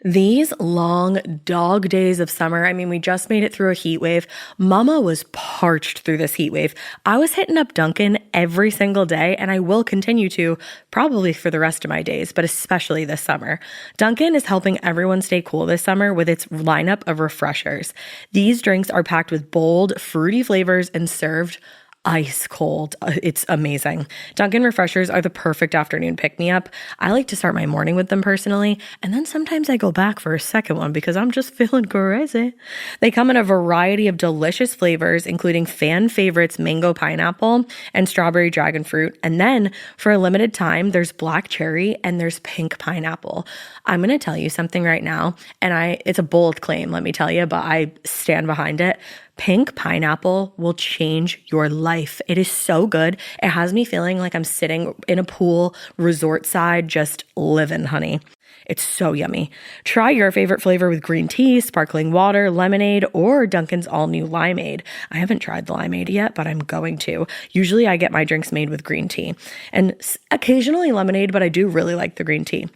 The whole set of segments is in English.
These long dog days of summer, I mean, we just made it through a heat wave. Mama was parched through this heat wave. I was hitting up Dunkin' every single day, and I will continue to probably for the rest of my days, but especially this summer. Dunkin' is helping everyone stay cool this summer with its lineup of refreshers. These drinks are packed with bold, fruity flavors and served ice cold. It's amazing. Dunkin' refreshers are the perfect afternoon pick-me-up. I like to start my morning with them personally, and then sometimes I go back for a second one because I'm just feeling crazy. They come in a variety of delicious flavors, including fan favorites mango pineapple and strawberry dragon fruit. And then for a limited time, there's black cherry and there's pink pineapple. I'm going to tell you something right now, and it's a bold claim, let me tell you, but I stand behind it. Pink pineapple will change your life. It is so good. It has me feeling like I'm sitting in a pool, resort side, just living, honey. It's so yummy. Try your favorite flavor with green tea, sparkling water, lemonade, or Dunkin's all-new limeade. I haven't tried the limeade yet, but I'm going to. Usually I get my drinks made with green tea and occasionally lemonade, but I do really like the green tea.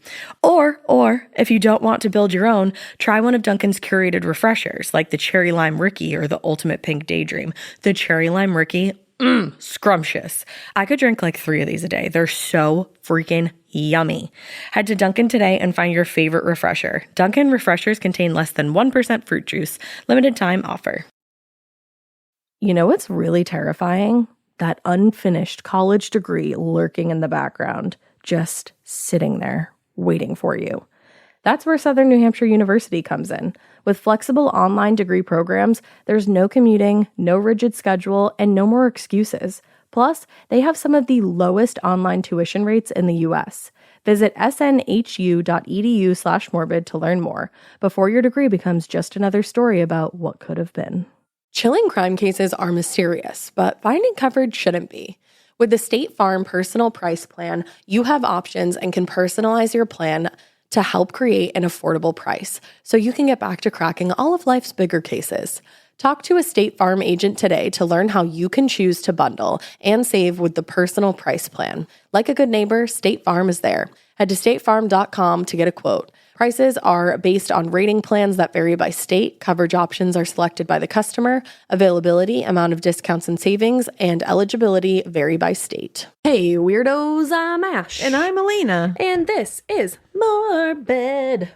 Or if you don't want to build your own, try one of Dunkin's curated refreshers like the Cherry Lime Ricky or the Ultimate Pink Daydream. The Cherry Lime Ricky, scrumptious. I could drink like 3 of these a day. They're so freaking yummy. Head to Dunkin' today and find your favorite refresher. Dunkin' refreshers contain less than 1% fruit juice. Limited time offer. You know what's really terrifying? That unfinished college degree lurking in the background, just sitting there waiting for you. That's where Southern New Hampshire University comes in. With flexible online degree programs, there's no commuting, no rigid schedule, and no more excuses. Plus, they have some of the lowest online tuition rates in the U.S. Visit snhu.edu/morbid to learn more before your degree becomes just another story about what could have been. Chilling crime cases are mysterious, but finding coverage shouldn't be. With the State Farm Personal Price Plan, you have options and can personalize your plan to help create an affordable price so you can get back to cracking all of life's bigger cases. Talk to a State Farm agent today to learn how you can choose to bundle and save with the Personal Price Plan. Like a good neighbor, State Farm is there. Head to statefarm.com to get a quote. Prices are based on rating plans that vary by state. Coverage options are selected by the customer. Availability, amount of discounts and savings, and eligibility vary by state. Hey, weirdos, I'm Ash. And I'm Alina. And this is Morbid.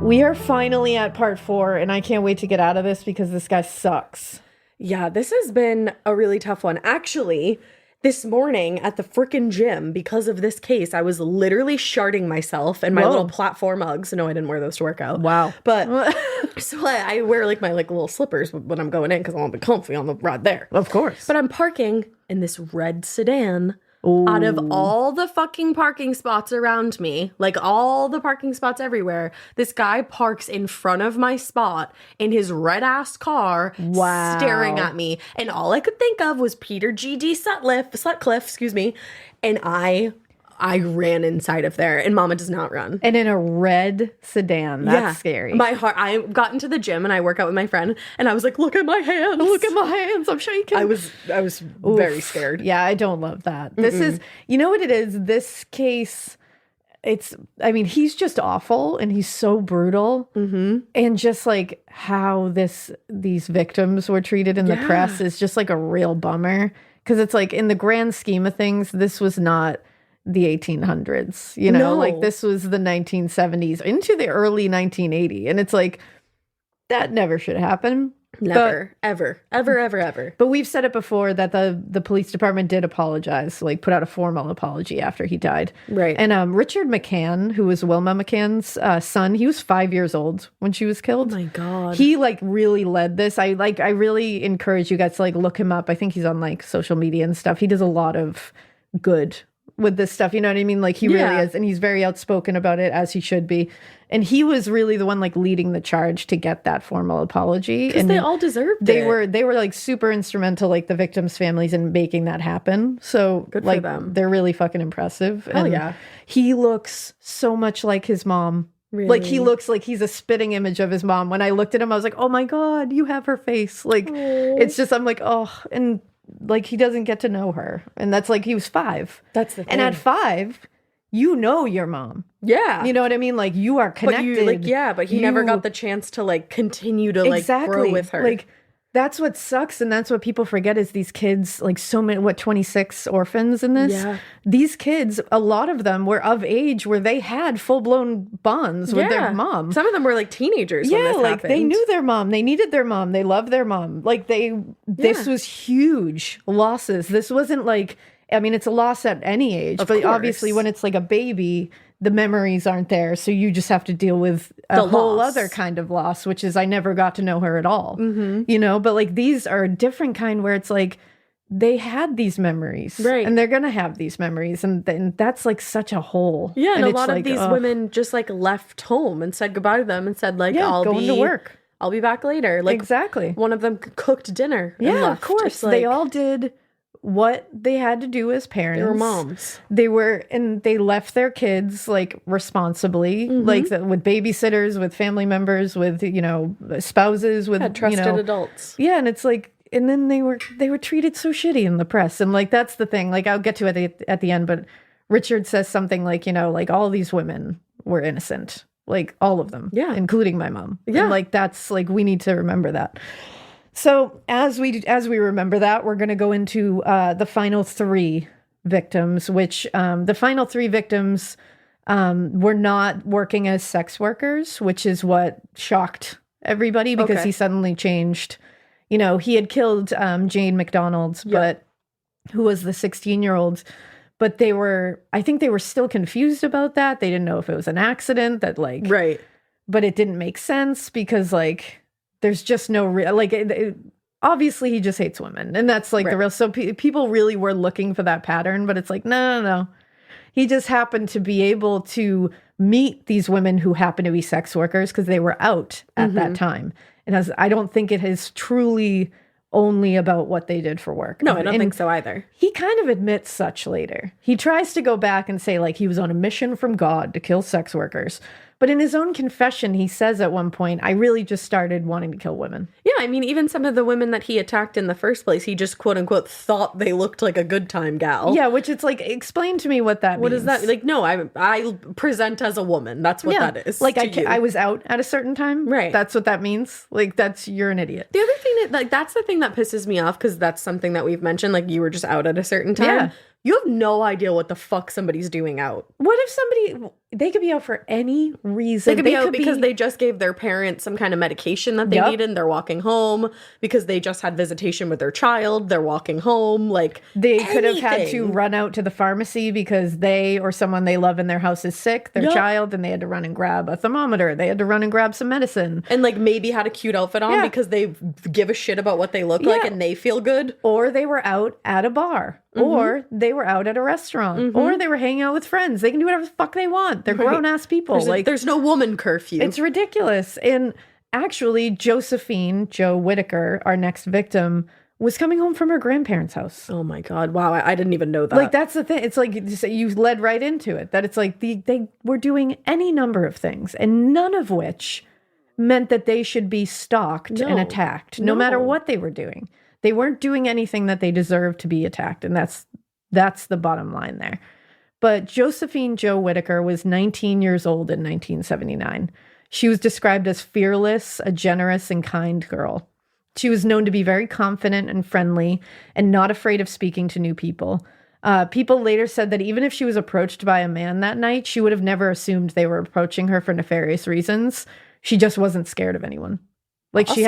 We are finally at part 4, and I can't wait to get out of this because this guy sucks. Yeah, this has been a really tough one. Actually, this morning at the frickin' gym, because of this case, I was literally sharding myself and my little platform Uggs. No, I didn't wear those to work out. Wow. But so I wear like my little slippers when I'm going in because I want to be comfy on the ride there. Of course. But I'm parking in this red sedan. Ooh. Out of all the fucking parking spots around me, like all the parking spots everywhere, this guy parks in front of my spot in his red-ass car, staring at me. And all I could think of was Peter G.D. Sutcliffe, excuse me, and I ran inside of there, and Mama does not run. And in a red sedan. That's scary. My heart. I got into the gym and I work out with my friend, and I was like, "Look at my hands! Look at my hands! I'm shaking." I was very scared. Yeah, I don't love that. This is, you know what it is? This case, he's just awful, and he's so brutal, and just like how these victims were treated in the press is just like a real bummer, because it's like in the grand scheme of things, this was not the 1800s, like this was the 1970s into the early 1980s, and it's like that never should happen. Never, ever. But we've said it before that the police department did apologize, like put out a formal apology after he died. Right. And Richard McCann, who was Wilma McCann's son, he was 5 years old when she was killed. Oh my God. He like really led this. I really encourage you guys to like look him up. I think he's on like social media and stuff. He does a lot of good with this stuff. You know what I mean? Like he really is. And he's very outspoken about it, as he should be. And he was really the one like leading the charge to get that formal apology. Because they all deserved it. They were like super instrumental, like the victims' families, in making that happen. So good like for them. they're really fucking impressive. Hell yeah. He looks so much like his mom. Really? Like he looks like he's a spitting image of his mom. When I looked at him, I was like, oh my God, you have her face. Like it's just, I'm like, oh, and like he doesn't get to know her. And that's like, he was 5. That's the thing. And at 5, you know your mom. Yeah. You know what I mean? Like you are connected. But he never got the chance to like continue to like grow with her. Like that's what sucks, and that's what people forget is these kids, like so many, 26 orphans in this? Yeah. These kids, a lot of them were of age where they had full-blown bonds with their mom. Some of them were like teenagers when this happened. They knew their mom. They needed their mom. They loved their mom. Like this was huge losses. This wasn't like, I mean, it's a loss at any age, but obviously when it's like a baby, the memories aren't there. So you just have to deal with a whole other kind of loss, which is I never got to know her at all, you know, but like these are a different kind where it's like they had these memories, right? And they're going to have these memories. And that's like such a hole. Yeah. And a lot of these women just like left home and said goodbye to them and said like, I'll going to work. I'll be back later. Like exactly. One of them cooked dinner. Yeah, and left. Of course. Like, they all did what they had to do as parents. They were moms. And they left their kids like responsibly, like with babysitters, with family members, with, you know, spouses, with trusted adults. Yeah. And it's like, and then they were treated so shitty in the press. And like, that's the thing, like I'll get to it at the end, but Richard says something like, you know, like all these women were innocent, like all of them, including my mom. Yeah. And like, that's like, we need to remember that. So as we remember that, we're going to go into the final 3 victims, which the final 3 victims were not working as sex workers, which is what shocked everybody because he suddenly changed. You know, he had killed Jane McDonald, but who was the 16-year-old. But I think they were still confused about that. They didn't know if it was an accident that like, right. But it didn't make sense because like, there's just no real, like, obviously he just hates women. And that's like the real, so people really were looking for that pattern, but it's like, no. He just happened to be able to meet these women who happen to be sex workers because they were out at that time. And I don't think it is truly only about what they did for work. No, I don't think so either. He kind of admits such later. He tries to go back and say like he was on a mission from God to kill sex workers. But in his own confession, he says at one point, I really just started wanting to kill women. Yeah, I mean, even some of the women that he attacked in the first place, he just quote unquote thought they looked like a good time gal. Yeah, which it's like, explain to me what that means. What is that? Like, no, I present as a woman. That's what that is. Like I was out at a certain time. Right. That's what that means. Like you're an idiot. The other thing that's the thing that pisses me off because that's something that we've mentioned. Like you were just out at a certain time. Yeah. You have no idea what the fuck somebody's doing out. What if they could be out for any reason? They could be out because they just gave their parents some kind of medication that they needed and they're walking home, because they just had visitation with their child, they're walking home, like they could have had to run out to the pharmacy because they or someone they love in their house is sick, their child, and they had to run and grab a thermometer. They had to run and grab some medicine. And like maybe had a cute outfit on because they give a shit about what they look like and they feel good. Or they were out at a bar. Or they were out at a restaurant, or they were hanging out with friends. They can do whatever the fuck they want. They're grown-ass people. There's no woman curfew. It's ridiculous. And actually, Josephine, Joe Whitaker, our next victim, was coming home from her grandparents' house. Oh my God. Wow. I didn't even know that. Like, that's the thing. It's like you led right into it. That it's like they were doing any number of things, and none of which meant that they should be stalked and attacked, no matter what they were doing. They weren't doing anything that they deserved to be attacked, and that's the bottom line there. But Josephine Joe Whitaker was 19 years old in 1979. She was described as fearless, a generous and kind girl. She was known to be very confident and friendly and not afraid of speaking to new people. People later said that even if she was approached by a man that night, she would have never assumed they were approaching her for nefarious reasons. She just wasn't scared of anyone. Like she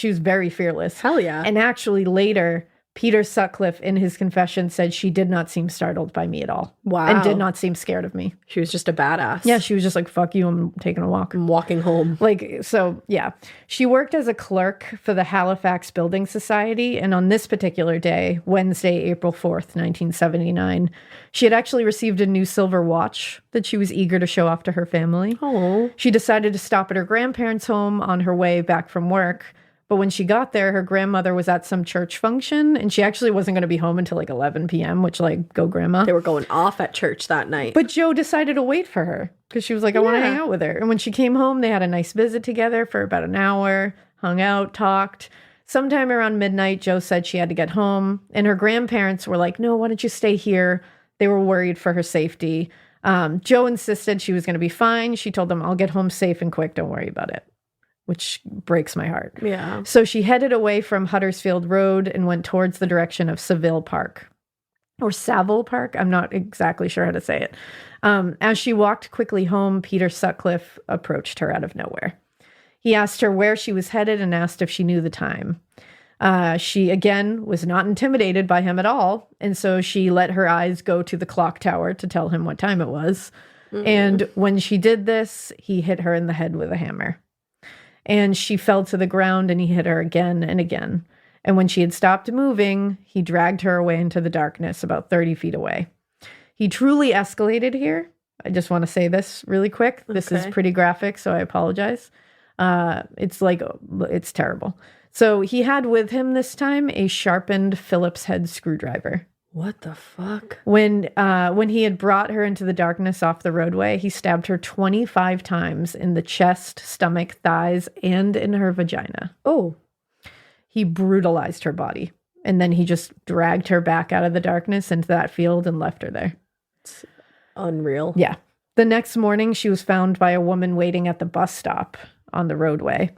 was very fearless. Hell yeah. And actually later, Peter Sutcliffe, in his confession, said she did not seem startled by me at all. Wow. And did not seem scared of me. She was just a badass. Yeah, she was just like, fuck you, I'm taking a walk. I'm walking home. Like, so, yeah. She worked as a clerk for the Halifax Building Society, and on this particular day, Wednesday, April 4th, 1979, she had actually received a new silver watch that she was eager to show off to her family. Oh. She decided to stop at her grandparents' home on her way back from work, but when she got there, her grandmother was at some church function, and she actually wasn't going to be home until like 11 p.m., which, like, go grandma. They were going off at church that night. But Joe decided to wait for her because she was like, I want to hang out with her. And when she came home, they had a nice visit together for about an hour, hung out, talked. Sometime around midnight, Joe said she had to get home. And her grandparents were like, no, why don't you stay here? They were worried for her safety. Joe insisted she was going to be fine. She told them, I'll get home safe and quick. Don't worry about it. Which breaks my heart. Yeah. So she headed away from Huddersfield Road and went towards the direction of Savile Park. Or Savile Park. I'm not exactly sure how to say it. As she walked quickly home, Peter Sutcliffe approached her out of nowhere. He asked her where she was headed and asked if she knew the time. She, again, was not intimidated by him at all. And so she let her eyes go to the clock tower to tell him what time it was. And when she did this, he hit her in the head with a hammer. And she fell to the ground and he hit her again and again. And when she had stopped moving, he dragged her away into the darkness about 30 feet away. He truly escalated here. I just want to say this really quick. This is pretty graphic, so I apologize. It's terrible. So he had with him this time a sharpened Phillips head screwdriver. What the fuck? When he had brought her into the darkness off the roadway, he stabbed her 25 times in the chest, stomach, thighs, and in her vagina. Oh. He brutalized her body. And then he just dragged her back out of the darkness into that field and left her there. It's unreal. Yeah. The next morning, she was found by a woman waiting at the bus stop on the roadway.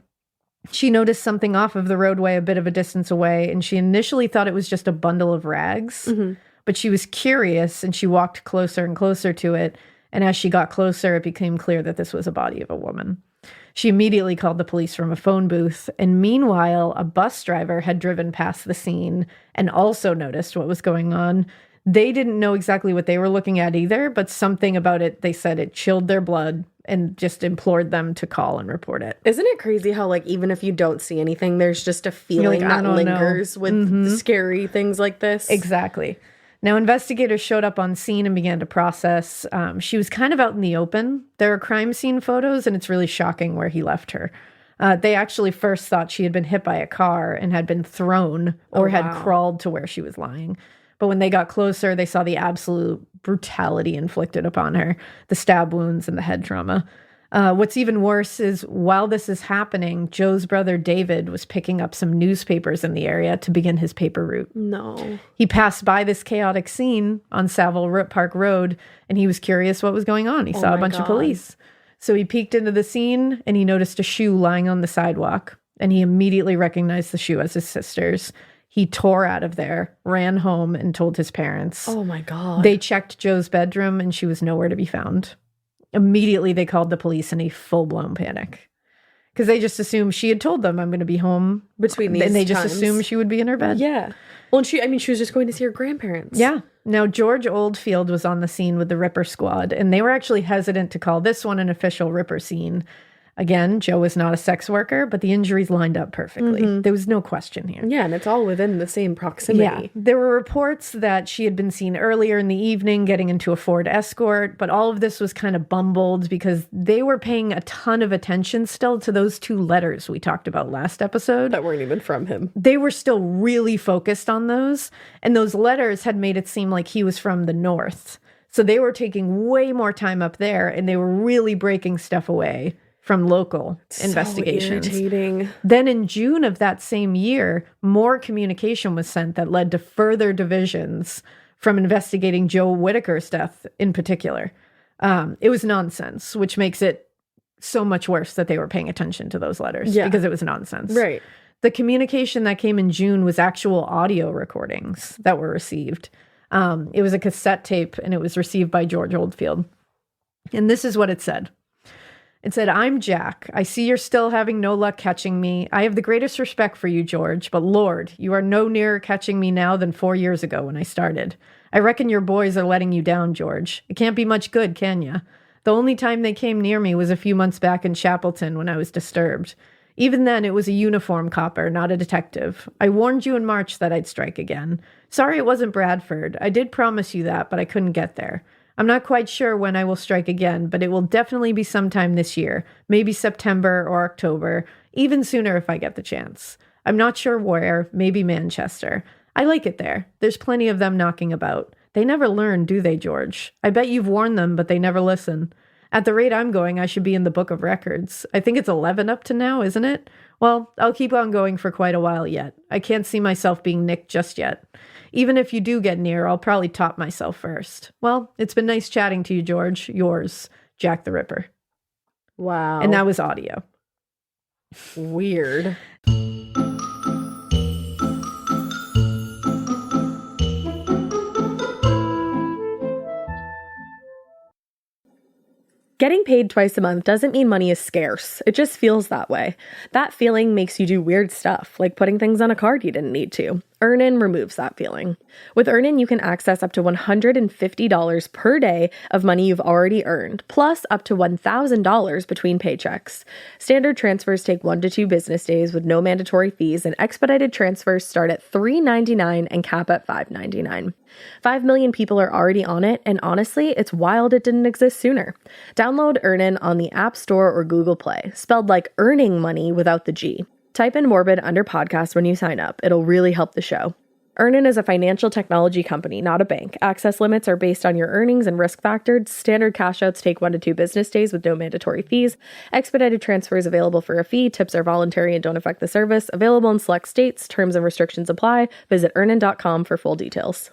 She noticed something off of the roadway a bit of a distance away, and she initially thought it was just a bundle of rags. But she was curious, and she walked closer and closer to it. And as she got closer, it became clear that this was a body of a woman. She immediately called the police from a phone booth. And meanwhile, a bus driver had driven past the scene and also noticed what was going on. They didn't know exactly what they were looking at either, but something about it, they said it chilled their blood and just implored them to call and report it. Isn't it crazy how, like, even if you don't see anything, there's just a feeling that lingers with scary things like this? Exactly. Now, investigators showed up on scene and began to process. She was kind of out in the open. There are crime scene photos, and it's really shocking where he left her. They actually first thought she had been hit by a car and had been thrown or had crawled to where she was lying. But when they got closer, they saw the absolute brutality inflicted upon her, the stab wounds and the head trauma. What's even worse is while this is happening, Joe's brother David was picking up some newspapers in the area to begin his paper route. No. He passed by this chaotic scene on Savile Park Road, and he was curious what was going on. He saw a bunch of police. So he peeked into the scene, and he noticed a shoe lying on the sidewalk, and he immediately recognized the shoe as his sister's. He tore out of there, ran home, and told his parents. Oh, my God. They checked Joe's bedroom, and she was nowhere to be found. Immediately, they called the police in a full-blown panic. Because they just assumed she had told them, I'm going to be home. Between these And they just times. assumed she would be in her bed. Yeah. Well, and she was just going to see her grandparents. Yeah. Now, George Oldfield was on the scene with the Ripper Squad, and they were actually hesitant to call this one an official Ripper scene. Again, Joe was not a sex worker, but the injuries lined up perfectly. There was no question here. Yeah, and it's all within the same proximity. Yeah. There were reports that she had been seen earlier in the evening getting into a Ford Escort, but all of this was kind of bumbled because they were paying a ton of attention still to those 2 letters we talked about last episode. That weren't even from him. They were still really focused on those, and those letters had made it seem like he was from the north. So they were taking way more time up there, and they were really breaking stuff away from local investigations. So irritating. Then in June of that same year, more communication was sent that led to further divisions from investigating Joe Whitaker's death in particular. It was nonsense, which makes it so much worse that they were paying attention to those letters because it was nonsense. Right. The communication that came in June was actual audio recordings that were received. It was a cassette tape, and it was received by George Oldfield. And this is what it said. It said, "I'm Jack. I see you're still having no luck catching me. I have the greatest respect for you, George, but Lord, you are no nearer catching me now than 4 years ago when I started. I reckon your boys are letting you down, George. It can't be much good, can ya? The only time they came near me was a few months back in Chapelton when I was disturbed. Even then, it was a uniform copper, not a detective. I warned you in March that I'd strike again. Sorry it wasn't Bradford. I did promise you that, but I couldn't get there. I'm not quite sure when I will strike again, but it will definitely be sometime this year, maybe September or October, even sooner if I get the chance. I'm not sure where, maybe Manchester. I like it there. There's plenty of them knocking about. They never learn, do they, George? I bet you've warned them, but they never listen. At the rate I'm going, I should be in the book of records. I think it's 11 up to now, isn't it? Well, I'll keep on going for quite a while yet. I can't see myself being nicked just yet. Even if you do get near, I'll probably top myself first. Well, it's been nice chatting to you, George. Yours, Jack the Ripper." Wow. And that was audio. Weird. Getting paid twice a month doesn't mean money is scarce. It just feels that way. That feeling makes you do weird stuff, like putting things on a card you didn't need to. Earnin removes that feeling. With Earnin, you can access up to $150 per day of money you've already earned, plus up to $1,000 between paychecks. Standard transfers take 1 to 2 business days with no mandatory fees, and expedited transfers start at $3.99 and cap at $5.99. 5 million people are already on it, and honestly, it's wild it didn't exist sooner. Download Earnin on the App Store or Google Play, spelled like earning money without the G. Type in Morbid under podcast when you sign up. It'll really help the show. Earnin is a financial technology company, not a bank. Access limits are based on your earnings and risk factors. Standard cash outs take 1 to 2 business days with no mandatory fees. Expedited transfers available for a fee. Tips are voluntary and don't affect the service. Available in select states. Terms and restrictions apply. Visit earnin.com for full details.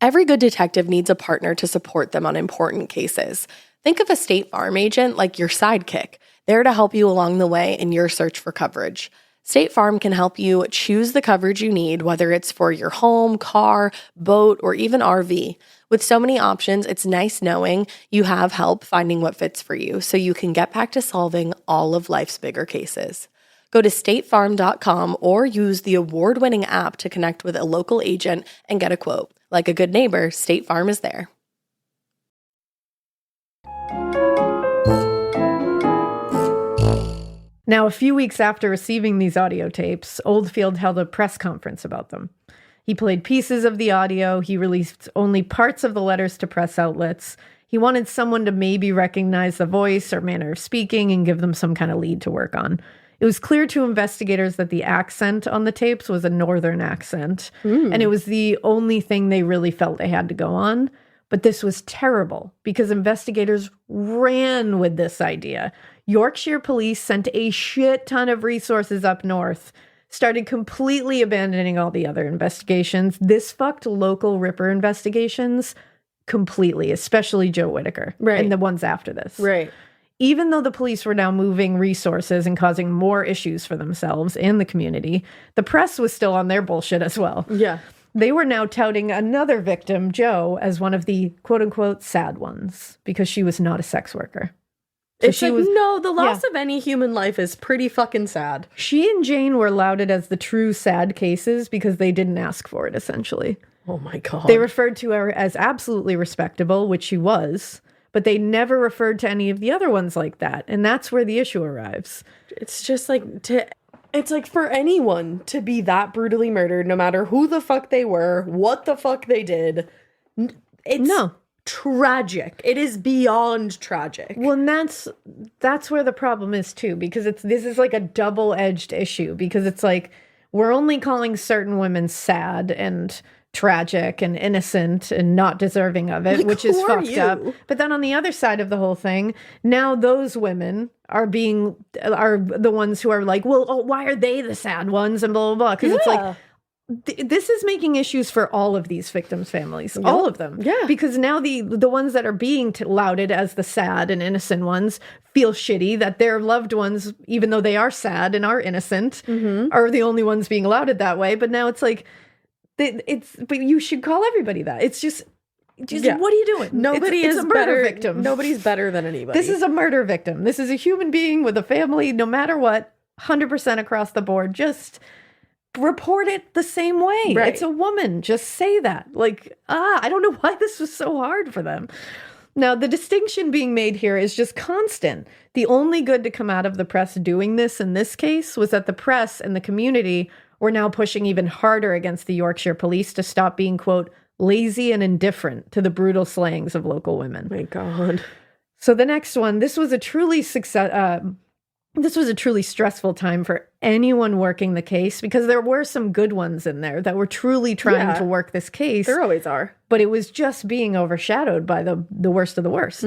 Every good detective needs a partner to support them on important cases. Think of a State Farm agent like your sidekick, there to help you along the way in your search for coverage. State Farm can help you choose the coverage you need, whether it's for your home, car, boat, or even RV. With so many options, it's nice knowing you have help finding what fits for you so you can get back to solving all of life's bigger cases. Go to statefarm.com or use the award-winning app to connect with a local agent and get a quote. Like a good neighbor, State Farm is there. Now, a few weeks after receiving these audio tapes, Oldfield held a press conference about them. He played pieces of the audio. He released only parts of the letters to press outlets. He wanted someone to maybe recognize the voice or manner of speaking and give them some kind of lead to work on. It was clear to investigators that the accent on the tapes was a northern accent, and it was the only thing they really felt they had to go on. But this was terrible because investigators ran with this idea. Yorkshire police sent a shit ton of resources up north, started completely abandoning all the other investigations. This fucked local Ripper investigations completely, especially Joe Whitaker and the ones after this. Right. Even though the police were now moving resources and causing more issues for themselves and the community, the press was still on their bullshit as well. Yeah. They were now touting another victim, Jo, as one of the quote-unquote sad ones because she was not a sex worker. So it's like, no, the loss of any human life is pretty fucking sad. She and Jane were lauded as the true sad cases because they didn't ask for it, essentially. Oh my God. They referred to her as absolutely respectable, which she was, but they never referred to any of the other ones like that. And that's where the issue arrives. It's just like, it's like for anyone to be that brutally murdered, no matter who the fuck they were, what the fuck they did. It's tragic. It is beyond tragic. Well, and that's where the problem is too, because this is like a double-edged issue, because it's like we're only calling certain women sad and tragic and innocent and not deserving of it, which is fucked up. But then on the other side of the whole thing, now those women are the ones who are like, well, why are they the sad ones and blah, blah, blah. Because it's like, this is making issues for all of these victims' families, all of them. Yeah. Because now the ones that are being lauded as the sad and innocent ones feel shitty that their loved ones, even though they are sad and are innocent, are the only ones being lauded that way. But now it's like, but you should call everybody that. It's just, What are you doing? Nobody it's is a murder better. victim. Nobody's better than anybody. This is a murder victim. This is a human being with a family, no matter what, 100% across the board. Just report it the same way. Right. It's a woman. Just say that. Like, I don't know why this was so hard for them. Now, the distinction being made here is just constant. The only good to come out of the press doing this in this case was that the press and the community were now pushing even harder against the Yorkshire police to stop being, quote, lazy and indifferent to the brutal slayings of local women. My God. So the next one, this was a truly stressful time for anyone working the case, because there were some good ones in there that were truly trying to work this case. There always are. But it was just being overshadowed by the worst of the worst.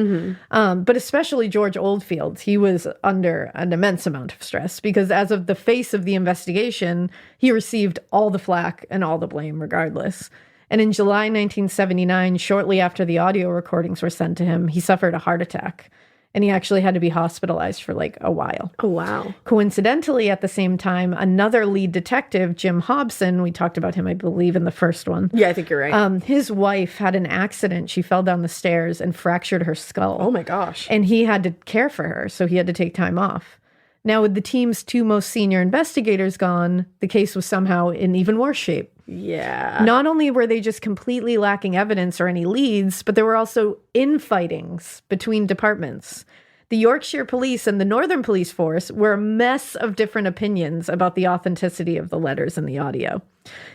But especially George Oldfield, he was under an immense amount of stress because as of the face of the investigation, he received all the flack and all the blame regardless. And in July 1979, shortly after the audio recordings were sent to him, he suffered a heart attack. And he actually had to be hospitalized for like a while. Oh, wow. Coincidentally, at the same time, another lead detective, Jim Hobson, we talked about him, I believe, in the first one. Yeah, I think you're right. His wife had an accident. She fell down the stairs and fractured her skull. Oh, my gosh. And he had to care for her, so he had to take time off. Now, with the team's two most senior investigators gone, the case was somehow in even worse shape. Yeah. Not only were they just completely lacking evidence or any leads, but there were also infightings between departments. The Yorkshire police and the Northern Police Force were a mess of different opinions about the authenticity of the letters and the audio.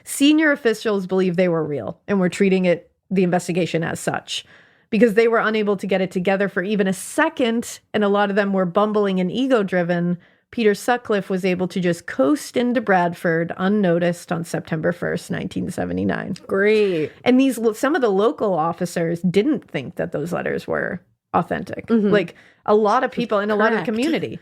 Senior officials believed they were real and were treating the investigation as such. Because they were unable to get it together for even a second, and a lot of them were bumbling and ego-driven, Peter Sutcliffe was able to just coast into Bradford unnoticed on September 1st, 1979. Great. And some of the local officers didn't think that those letters were authentic. Like a lot of people in a lot of the community.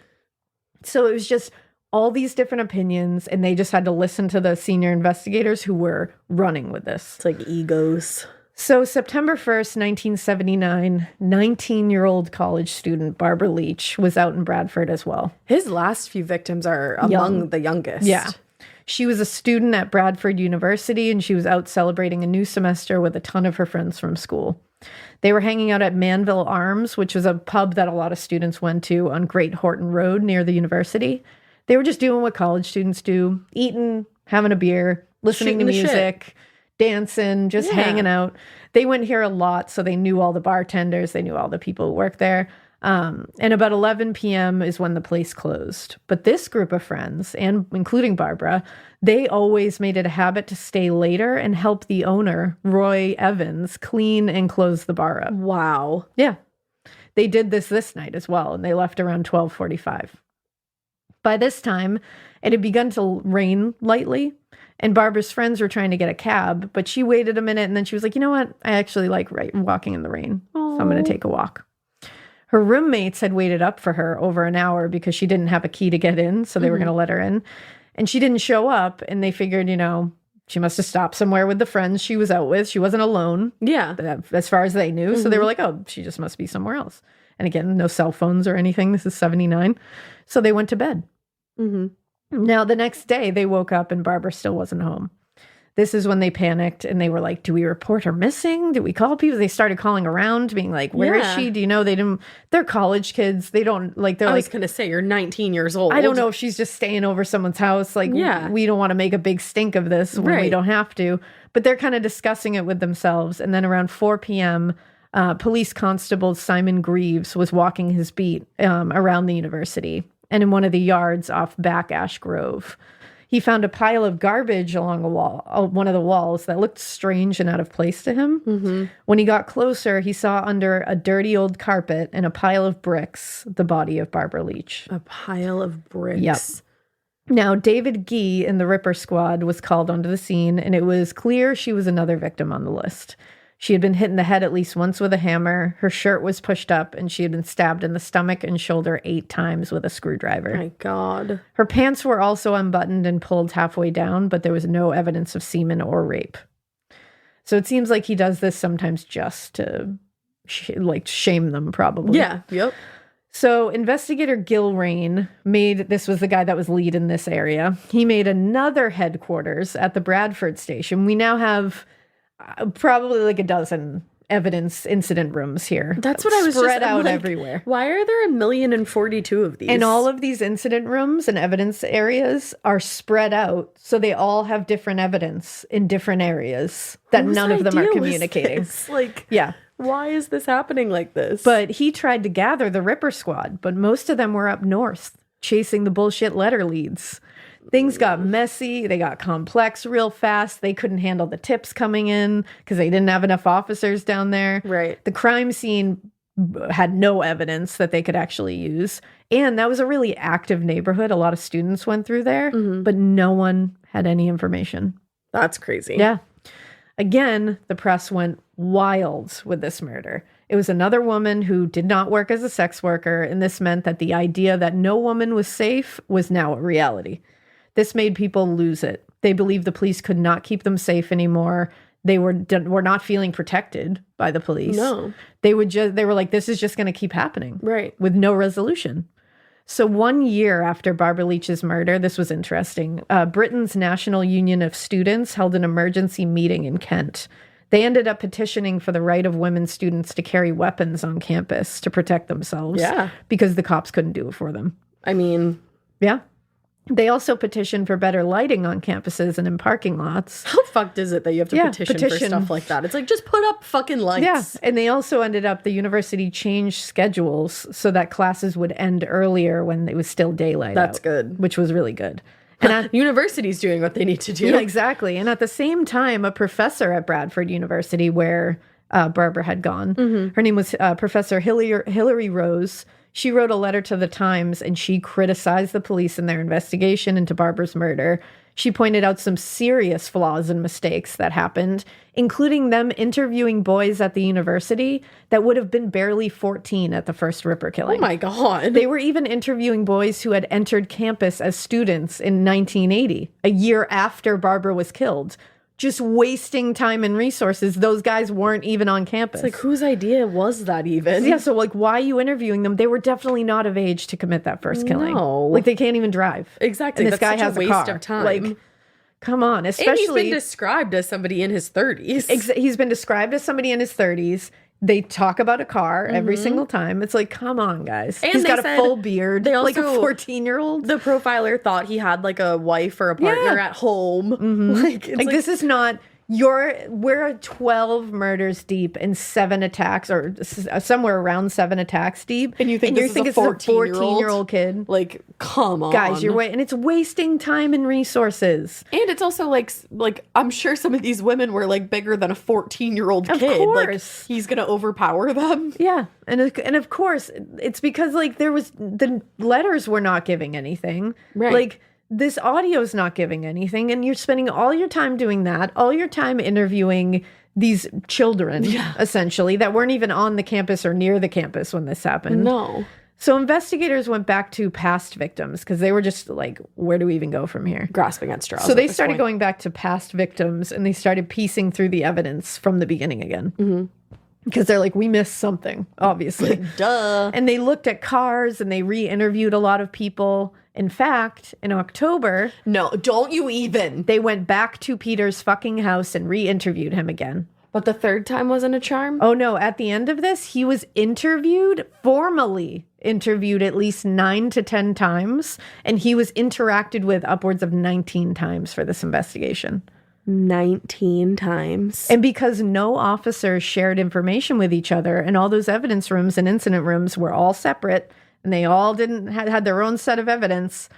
So it was just all these different opinions, and they just had to listen to the senior investigators who were running with this. It's like egos. So September 1st, 1979, 19-year-old college student Barbara Leach was out in Bradford as well. His last few victims are among the youngest. Yeah. She was a student at Bradford University, and she was out celebrating a new semester with a ton of her friends from school. They were hanging out at Manville Arms, which was a pub that a lot of students went to on Great Horton Road near the university. They were just doing what college students do, eating, having a beer, listening to music, dancing, just hanging out. They went here a lot, so they knew all the bartenders. They knew all the people who worked there. And about 11 p.m. is when the place closed. But this group of friends, and including Barbara, they always made it a habit to stay later and help the owner, Roy Evans, clean and close the bar up. Wow. Yeah. They did this night as well, and they left around 12:45. By this time, it had begun to rain lightly, and Barbara's friends were trying to get a cab, but she waited a minute, and then she was like, you know what? I actually like walking in the rain, so I'm going to take a walk. Her roommates had waited up for her over an hour because she didn't have a key to get in, so they were going to let her in. And she didn't show up, and they figured, she must have stopped somewhere with the friends she was out with. She wasn't alone. Yeah. As far as they knew. So they were like, oh, she just must be somewhere else. And again, no cell phones or anything. This is 79. So they went to bed. Now, the next day, they woke up and Barbara still wasn't home. This is when they panicked and they were like, do we report her missing? Do we call people? They started calling around, being like, where is she? Do you know? They're college kids. They don't like, they're I like, was going to say, you're 19 years old. I don't know if she's just staying over someone's house. Like, we don't want to make a big stink of this when we don't have to. But they're kind of discussing it with themselves. And then around 4 p.m., police constable Simon Greaves was walking his beat around the university and in one of the yards off Back Ash Grove. He found a pile of garbage along one of the walls that looked strange and out of place to him. When he got closer, he saw under a dirty old carpet and a pile of bricks the body of Barbara Leach. A pile of bricks. Yep. Now, David Gee in the Ripper Squad was called onto the scene, and it was clear she was another victim on the list. She had been hit in the head at least once with a hammer, her shirt was pushed up, and she had been stabbed in the stomach and shoulder 8 times with a screwdriver. My God. Her pants were also unbuttoned and pulled halfway down, but there was no evidence of semen or rape. So it seems like he does this sometimes just to shame them, probably. Yeah, yep. So investigator Gil Rain this was the guy that was lead in this area. He made another headquarters at the Bradford station. We now have probably like a dozen evidence incident rooms here. That's what I was spread just I'm out like, everywhere. Why are there 1,042,000 of these? And all of these incident rooms and evidence areas are spread out, so they all have different evidence in different areas that none of them are communicating. Like, yeah. Why is this happening like this? But he tried to gather the Ripper Squad, but most of them were up north, chasing the bullshit letter leads. Things got messy. They got complex real fast. They couldn't handle the tips coming in because they didn't have enough officers down there. Right. The crime scene had no evidence that they could actually use. And that was a really active neighborhood. A lot of students went through there, but no one had any information. That's crazy. Yeah. Again, the press went wild with this murder. It was another woman who did not work as a sex worker, and this meant that the idea that no woman was safe was now a reality. This made people lose it. They believed the police could not keep them safe anymore. They were not feeling protected by the police. No. They were like, this is just going to keep happening. Right. With no resolution. So 1 year after Barbara Leach's murder, this was interesting, Britain's National Union of Students held an emergency meeting in Kent. They ended up petitioning for the right of women students to carry weapons on campus to protect themselves. Yeah. Because the cops couldn't do it for them. I mean, yeah. They also petitioned for better lighting on campuses and in parking lots. how fucked is it that you have to petition for stuff like that? It's like, just put up fucking lights. Yeah, and they also the university changed schedules so that classes would end earlier when it was still daylight. That's out, good. Which was really good. And university's doing what they need to do. yeah, exactly. And at the same time, a professor at Bradford University, where Barbara had gone, her name was Professor Hilary Rose. She wrote a letter to the Times and she criticized the police in their investigation into Barbara's murder. She pointed out some serious flaws and mistakes that happened, including them interviewing boys at the university that would have been barely 14 at the first Ripper killing. Oh my God. They were even interviewing boys who had entered campus as students in 1980, a year after Barbara was killed. Just wasting time and resources. Those guys weren't even on campus. It's like, whose idea was that even? Yeah, so like, why are you interviewing them? They were definitely not of age to commit that first killing. No. Like, they can't even drive. Exactly. And this That's guy such has a waste car. of time. Like, come on. And he's Especially, been described as somebody in his 30s. he's been described as somebody in his 30s. They talk about a car every single time. It's like, come on, guys. And he's they got a said full beard. they like a also- 14-year-old. The profiler thought he had like a wife or a partner at home. Like, it's Like, this is not... We're 12 murders deep and 7 attacks, or somewhere around 7 attacks deep. And you think this is a it's a 14-year-old? 14-year-old kid. like, come on. Guys, and it's wasting time and resources. And it's also like I'm sure some of these women were like bigger than a 14-year-old Of kid. course. Like, he's gonna overpower them. Yeah. And of course, it's because like the letters were not giving anything. Right. Like, this audio is not giving anything, and you're spending all your time doing that, all your time interviewing these children, essentially, that weren't even on the campus or near the campus when this happened. No. So investigators went back to past victims because they were just like, where do we even go from here? Grasping at straws. So they at this started point. going back to past victims, and they started piecing through the evidence from the beginning again. Because they're like, we missed something, obviously. Duh. And they looked at cars and they re-interviewed a lot of people. In fact, in October, No, don't you even. they went back to Peter's fucking house and re-interviewed him again. But the third time wasn't a charm? Oh no, at the end of this, he was formally interviewed at least 9 to 10 times. And he was interacted with upwards of 19 times for this investigation. 19 times. And because no officers shared information with each other, and all those evidence rooms and incident rooms were all separate, and they all didn't had their own set of evidence,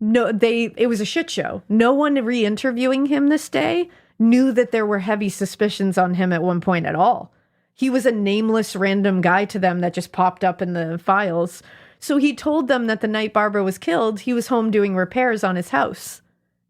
it was a shit show. No one re-interviewing him this day knew that there were heavy suspicions on him at one point at all. He was a nameless random guy to them that just popped up in the files. So he told them that the night Barbara was killed, he was home doing repairs on his house.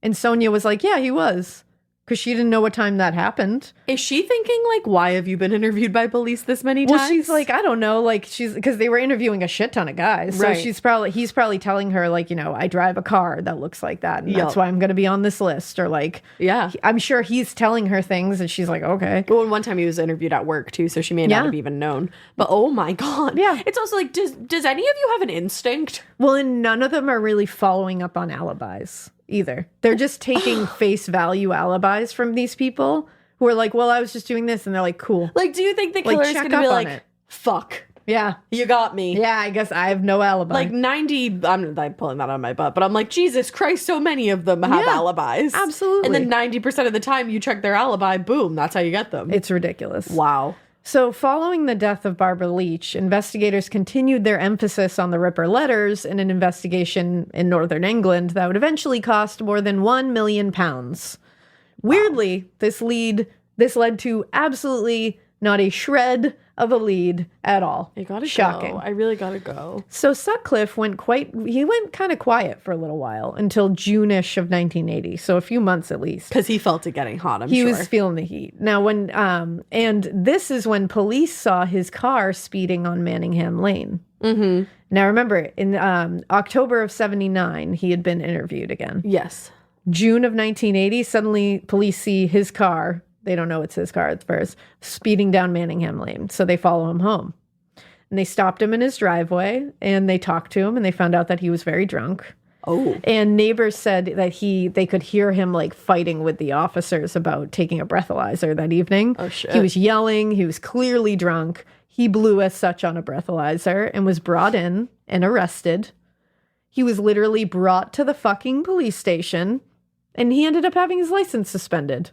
And Sonia was like, yeah, he was. Because she didn't know what time that happened. Is she thinking, like, why have you been interviewed by police this many times? Well, she's like, I don't know. Like, because they were interviewing a shit ton of guys. So Right. he's probably telling her, like, I drive a car that looks like that. And that's Yup. why I'm going to be on this list. Or like, Yeah. I'm sure he's telling her things and she's like, okay. Well, and one time he was interviewed at work too, so she may not Yeah. have even known. But oh my God. Yeah. It's also like, does any of you have an instinct? Well, and none of them are really following up on alibis either. They're just taking face value alibis from these people who are like, well, I was just doing this. And they're like, cool. Like, do you think the killer is check going to up be on like, it. fuck, Yeah. you got me? Yeah, I guess I have no alibi. Like 90, I'm pulling that on my butt, but I'm like, Jesus Christ, so many of them have Yeah, alibis. absolutely. And then 90% of the time you check their alibi, boom, that's how you get them. It's ridiculous. Wow. So following the death of Barbara Leach, investigators continued their emphasis on the Ripper letters in an investigation in Northern England that would eventually cost more than £1 million. Weirdly, this led to absolutely not a shred of a lead at all. I gotta Shocking. go. I really gotta go. So Sutcliffe went kind of quiet for a little while until June-ish of 1980. So a few months at least. Because he felt it getting hot, I'm He sure. was feeling the heat. Now, and this is when police saw his car speeding on Manningham Lane. Mm-hmm. Now, remember, in October of 79, he had been interviewed again. Yes. June of 1980, suddenly police see his car. They don't know it's his car at first, speeding down Manningham Lane. So they follow him home. And they stopped him in his driveway and they talked to him and they found out that he was very drunk. Oh. And neighbors said that they could hear him like fighting with the officers about taking a breathalyzer that evening. Oh, shit. He was yelling. He was clearly drunk. He blew as such on a breathalyzer and was brought in and arrested. He was literally brought to the fucking police station and he ended up having his license suspended.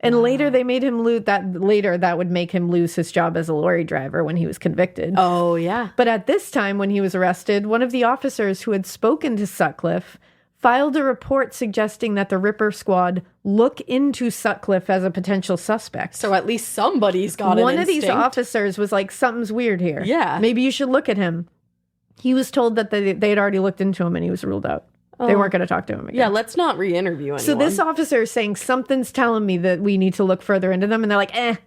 And later they made him that would make him lose his job as a lorry driver when he was convicted. Oh, yeah. But at this time, when he was arrested, one of the officers who had spoken to Sutcliffe filed a report suggesting that the Ripper Squad look into Sutcliffe as a potential suspect. So at least somebody's got an One of these instinct. officers was like, something's weird here. Yeah. Maybe you should look at him. He was told that they had already looked into him and he was ruled out. They weren't going to talk to him again. Yeah, let's not re-interview anyone. So this officer is saying, something's telling me that we need to look further into them. And they're like, Are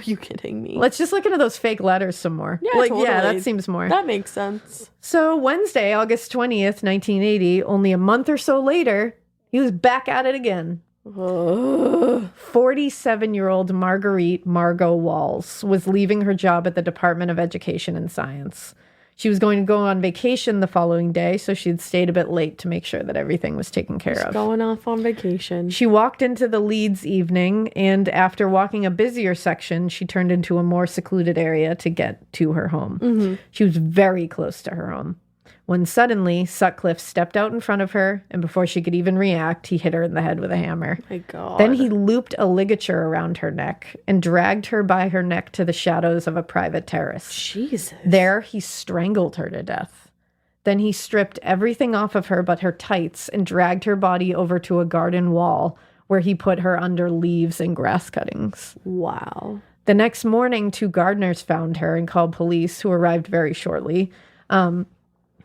you kidding me? let's just look into those fake letters some more. Yeah, Yeah, totally. that seems more. That makes sense. So Wednesday, August 20th, 1980, only a month or so later, he was back at it again. 47-year-old Marguerite Margot Walls was leaving her job at the Department of Education and Science. She was going to go on vacation the following day, so she had stayed a bit late to make sure that everything was taken care of. Going off on vacation. She walked into the Leeds evening, and after walking a busier section, she turned into a more secluded area to get to her home. Mm-hmm. She was very close to her home. When suddenly, Sutcliffe stepped out in front of her, and before she could even react, he hit her in the head with a hammer. My God. Then he looped a ligature around her neck and dragged her by her neck to the shadows of a private terrace. Jesus. There, he strangled her to death. Then he stripped everything off of her but her tights and dragged her body over to a garden wall where he put her under leaves and grass cuttings. Wow. The next morning, 2 gardeners found her and called police, who arrived very shortly.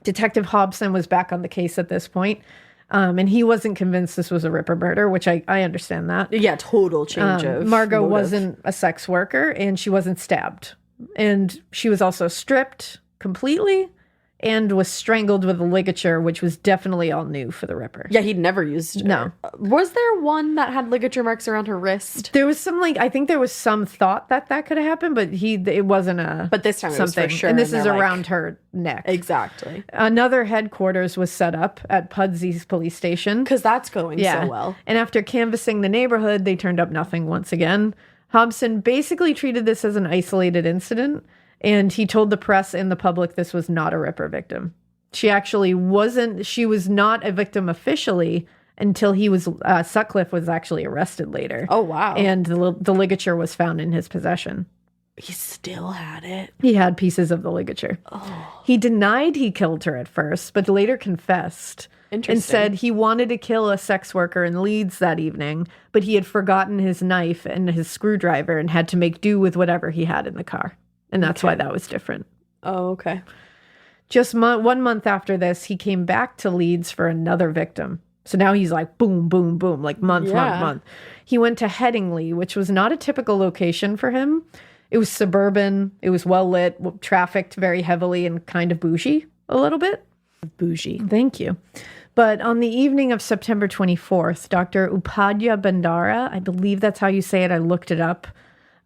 Detective Hobson was back on the case at this point, and he wasn't convinced this was a Ripper murder, which I understand that. Yeah, total change of Margot motive. wasn't a sex worker, and she wasn't stabbed. And she was also stripped completely and was strangled with a ligature, which was definitely all new for the Ripper. Yeah, he'd never used her. No. Was there one that had ligature marks around her wrist? There was some, I think there was some thought that could have happened, but it wasn't a... But this time it was for sure. And this and is they're around like, her neck. Exactly. Another headquarters was set up at Pudsy's police station. Because that's going Yeah. so well. And after canvassing the neighborhood, they turned up nothing once again. Hobson basically treated this as an isolated incident, and he told the press and the public this was not a Ripper victim. She was not a victim officially until Sutcliffe was actually arrested later. Oh, wow. And the ligature was found in his possession. He still had it. He had pieces of the ligature. Oh. He denied he killed her at first, but later confessed. Interesting. And said he wanted to kill a sex worker in Leeds that evening, but he had forgotten his knife and his screwdriver and had to make do with whatever he had in the car. And that's why that was different. Oh, okay. Just 1 month after this, he came back to Leeds for another victim. So now he's like boom, boom, boom, like month. He went to Headingley, which was not a typical location for him. It was suburban. It was well lit, trafficked very heavily, and kind of bougie a little bit. Bougie. Thank you. But on the evening of September 24th, Dr. Upadhyaya Bandara, I believe that's how you say it, I looked it up,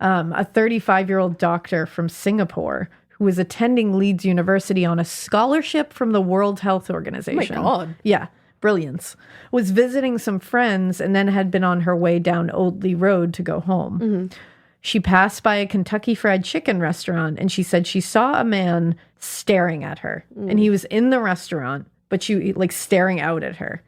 a 35-year-old doctor from Singapore who was attending Leeds University on a scholarship from the World Health Organization. Oh my God. Yeah. brilliance, was visiting some friends and then had been on her way down Oldley Road to go home. She passed by a Kentucky Fried Chicken restaurant, and she said she saw a man staring at her. And he was in the restaurant, but she like staring out at her.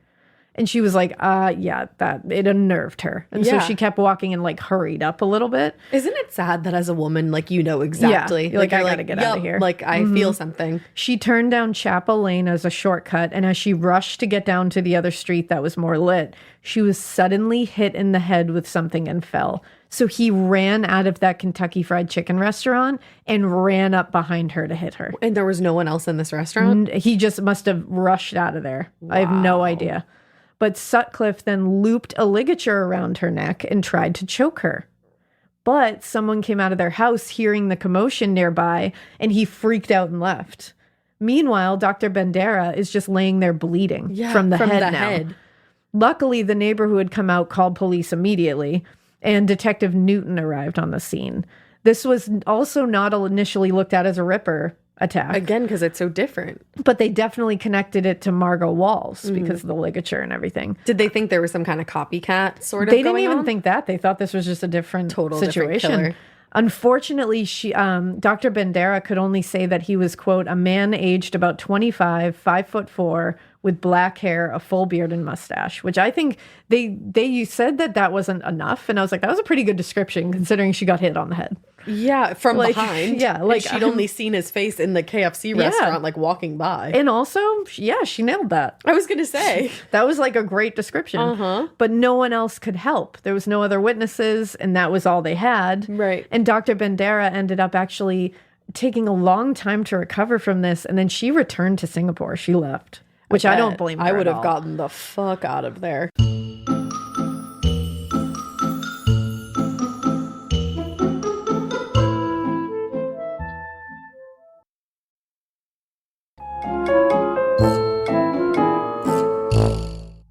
And she was like, yeah, that it unnerved her. And so she kept walking and like hurried up a little bit. Isn't it sad that as a woman, like, you know exactly. Yeah, like, I gotta get out of here. Like, I feel something. She turned down Chapel Lane as a shortcut, and as she rushed to get down to the other street that was more lit, she was suddenly hit in the head with something and fell. So he ran out of that Kentucky Fried Chicken restaurant and ran up behind her to hit her. And there was no one else in this restaurant? He just must have rushed out of there. Wow. I have no idea. But Sutcliffe then looped a ligature around her neck and tried to choke her. But someone came out of their house hearing the commotion nearby, and he freaked out and left. Meanwhile, Dr. Bandera is just laying there bleeding from the head. Luckily, the neighbor who had come out called police immediately, and Detective Newton arrived on the scene. This was also not initially looked at as a Ripper attack. Again, because it's so different. But they definitely connected it to Margot Walls because of the ligature and everything. Did they think there was some kind of copycat sort of They going didn't even on? think that. They thought this was just a different situation. Different killer. Unfortunately, Dr. Bandera could only say that he was, quote, a man aged about 25, 5'4", with black hair, a full beard, and mustache, which I think they said that wasn't enough. And I was like, that was a pretty good description considering she got hit on the head. Yeah, from behind. Yeah, like she'd only seen his face in the KFC restaurant, like walking by. And also, she nailed that. I was gonna say that was like a great description. But no one else could help. There was no other witnesses, and that was all they had. Right. And Dr. Bandera ended up actually taking a long time to recover from this, and then she returned to Singapore. She left, which I don't blame her. I would at have all. gotten the fuck out of there.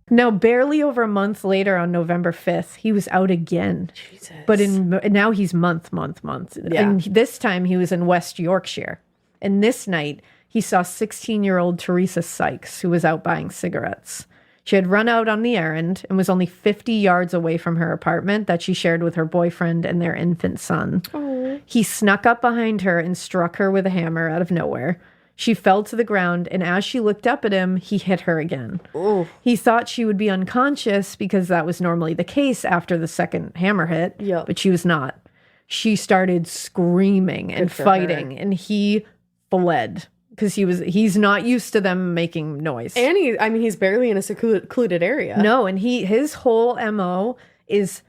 Now, barely over a month later, on November 5th, he was out again. Jesus. But now he's month. Yeah. And this time he was in West Yorkshire. And this night, he saw 16-year-old Teresa Sykes, who was out buying cigarettes. She had run out on the errand and was only 50 yards away from her apartment that she shared with her boyfriend and their infant son. Aww. He snuck up behind her and struck her with a hammer out of nowhere. She fell to the ground, and as she looked up at him, he hit her again. Ooh. He thought she would be unconscious because that was normally the case after the second hammer hit, but she was not. She started screaming and fighting, and he fled because he's not used to them making noise. And he's barely in a secluded area. No, and his whole MO is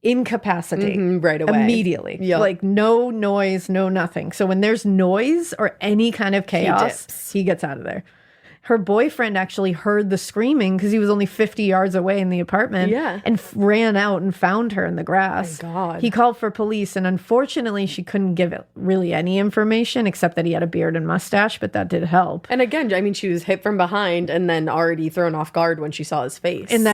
incapacitate right away. Immediately. Yep. Like no noise, no nothing. So when there's noise or any kind of chaos, he gets out of there. Her boyfriend actually heard the screaming because he was only 50 yards away in the apartment and ran out and found her in the grass. Oh my God. He called for police, and unfortunately she couldn't give it really any information except that he had a beard and mustache, but that did help. And again, she was hit from behind and then already thrown off guard when she saw his face. And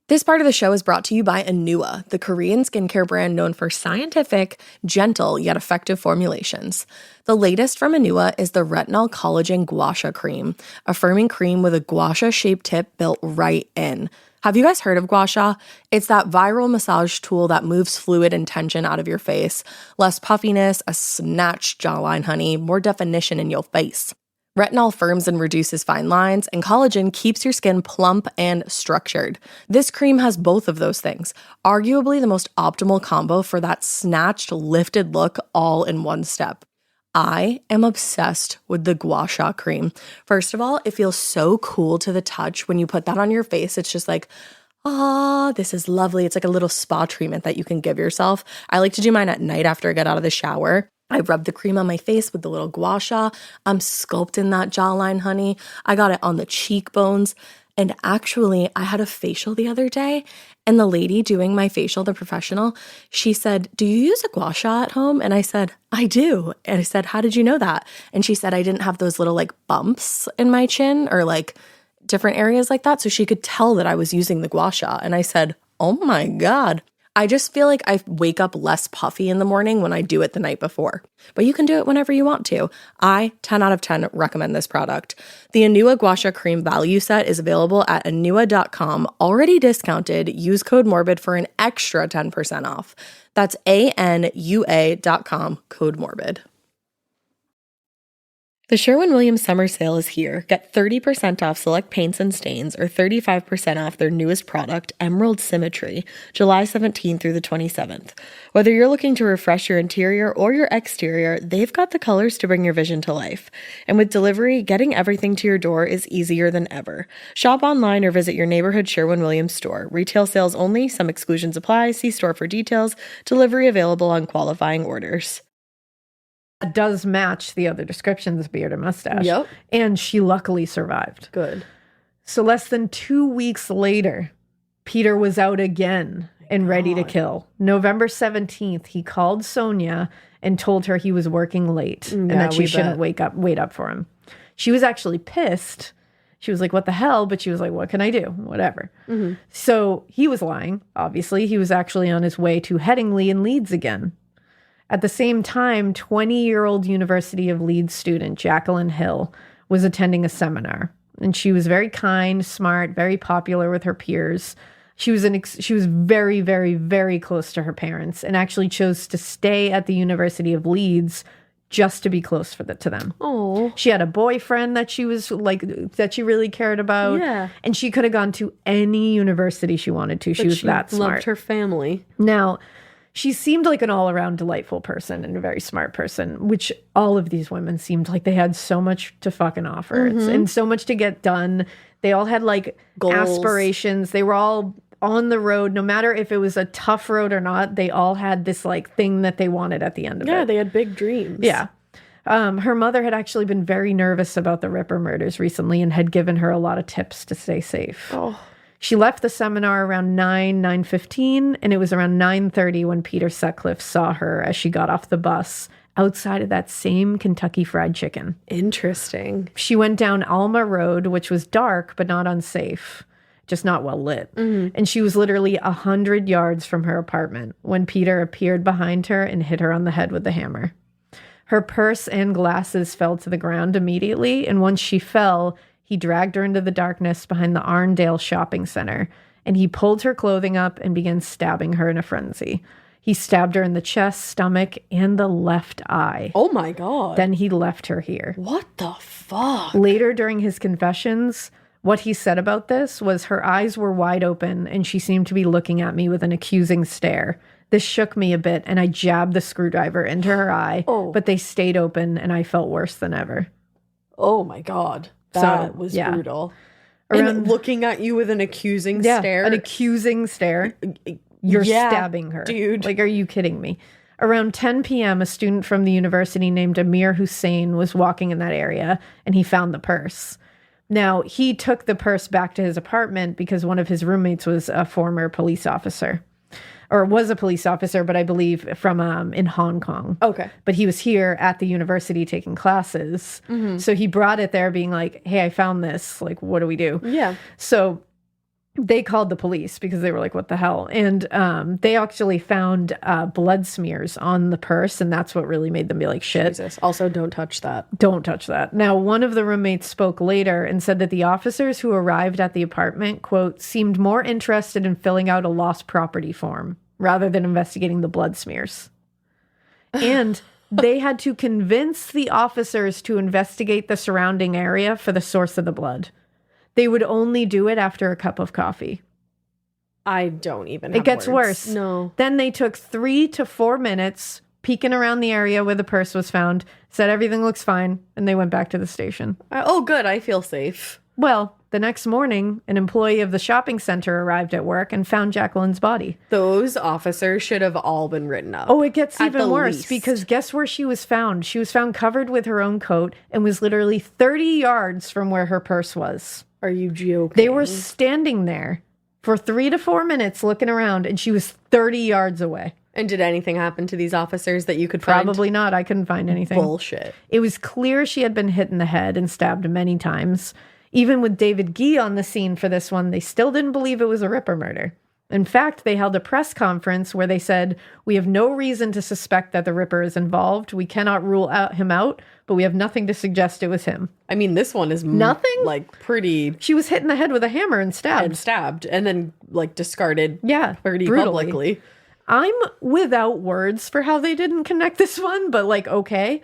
This part of the show is brought to you by Anua, the Korean skincare brand known for scientific, gentle, yet effective formulations. The latest from Anua is the Retinol Collagen Gua Sha Cream, a firming cream with a gua sha-shaped tip built right in. Have you guys heard of gua sha? It's that viral massage tool that moves fluid and tension out of your face. Less puffiness, a snatched jawline, honey, more definition in your face. Retinol firms and reduces fine lines, and collagen keeps your skin plump and structured. This cream has both of those things, arguably the most optimal combo for that snatched, lifted look all in one step. I am obsessed with the Gua Sha cream. First of all, it feels so cool to the touch. When you put that on your face, it's just like, this is lovely. It's like a little spa treatment that you can give yourself. I like to do mine at night after I get out of the shower. I rub the cream on my face with the little gua sha. I'm sculpting that jawline, honey. I got it on the cheekbones. And actually, I had a facial the other day, and the lady doing my facial, the professional, she said, "Do you use a gua sha at home?" And I said, "I do." And I said, "How did you know that?" And she said, "I didn't have those little like bumps in my chin or like different areas like that." So she could tell that I was using the gua sha. And I said, "Oh my God." I just feel like I wake up less puffy in the morning when I do it the night before. But you can do it whenever you want to. I, 10 out of 10, recommend this product. The Anua Gua Sha Cream Value Set is available at anua.com, already discounted. Use code MORBID for an extra 10% off. That's ANUA.com, code MORBID. The Sherwin-Williams summer sale is here. Get 30% off select paints and stains or 35% off their newest product, Emerald Symmetry, July 17th through the 27th. Whether you're looking to refresh your interior or your exterior, they've got the colors to bring your vision to life. And with delivery, getting everything to your door is easier than ever. Shop online or visit your neighborhood Sherwin-Williams store. Retail sales only. Some exclusions apply. See store for details. Delivery available on qualifying orders. Does match the other descriptions, beard and mustache. Yep. And she luckily survived. Good. So less than 2 weeks later, Peter was out again and ready to kill. November 17th, he called Sonia and told her he was working late and that she shouldn't wait up for him. She was actually pissed. She was like, what the hell? But she was like, what can I do? Whatever. Mm-hmm. So he was lying, obviously. He was actually on his way to Headingley in Leeds again. At the same time, 20-year-old University of Leeds student Jacqueline Hill was attending a seminar. And she was very kind, smart, very popular with her peers. She was very, very, very close to her parents and actually chose to stay at the University of Leeds just to be close to them. Oh, she had a boyfriend that she was like, that she really cared about. Yeah. And she could have gone to any university she wanted to. She was that smart. Loved her family. Now, she seemed like an all-around delightful person and a very smart person, which all of these women seemed like they had so much to fucking offer and so much to get done. They all had like goals, aspirations. They were all on the road, no matter if it was a tough road or not. They all had this like thing that they wanted at the end of it. Yeah, they had big dreams. Yeah. Her mother had actually been very nervous about the Ripper murders recently and had given her a lot of tips to stay safe. Oh. She left the seminar around 9:15, and it was around 9:30 when Peter Sutcliffe saw her as she got off the bus outside of that same Kentucky Fried Chicken. Interesting. She went down Alma Road, which was dark but not unsafe, just not well lit. Mm-hmm. And she was literally 100 yards from her apartment when Peter appeared behind her and hit her on the head with the hammer. Her purse and glasses fell to the ground immediately, and once she fell, he dragged her into the darkness behind the Arndale shopping center, and he pulled her clothing up and began stabbing her in a frenzy. He stabbed her in the chest, stomach, and the left eye. Oh my God. Then he left her here. What the fuck? Later during his confessions, what he said about this was her eyes were wide open and she seemed to be looking at me with an accusing stare. This shook me a bit and I jabbed the screwdriver into her eye, but they stayed open and I felt worse than ever. Oh my God. That was brutal. And looking at you with an accusing stare. An accusing stare. You're stabbing her. Dude. Like, are you kidding me? Around 10 p.m., a student from the university named Amir Hussein was walking in that area, and he found the purse. Now, he took the purse back to his apartment because one of his roommates was a former police officer. Or was a police officer, but I believe from in Hong Kong. Okay. But he was here at the university taking classes. Mm-hmm. So he brought it there being like, hey, I found this. Like, what do we do? Yeah. So they called the police because they were like, what the hell? And they actually found blood smears on the purse. And that's what really made them be like, shit. Jesus. Also, don't touch that. Don't touch that. Now, one of the roommates spoke later and said that the officers who arrived at the apartment, quote, seemed more interested in filling out a lost property form rather than investigating the blood smears. And they had to convince the officers to investigate the surrounding area for the source of the blood. They would only do it after a cup of coffee. I don't even have It gets words. worse. No. Then they took 3 to 4 minutes peeking around the area where the purse was found, said everything looks fine, and they went back to the station. Oh, good. I feel safe. Well, the next morning, an employee of the shopping center arrived at work and found Jacqueline's body. Those officers should have all been written up. Oh, it gets even worse because guess where she was found? She was found covered with her own coat and was literally 30 yards from where her purse was. Are you joking? They were standing there for 3 to 4 minutes looking around and she was 30 yards away. And did anything happen to these officers that you could find? Probably not. I couldn't find anything. Bullshit. It was clear she had been hit in the head and stabbed many times. Even with David Gee on the scene for this one, they still didn't believe it was a Ripper murder. In fact, they held a press conference where they said, "We have no reason to suspect that the Ripper is involved. We cannot rule him out, but we have nothing to suggest it was him." I mean, this one is nothing. Like pretty. She was hit in the head with a hammer and stabbed, and then like discarded. Yeah, pretty brutally. publicly. I'm without words for how they didn't connect this one, but like, okay.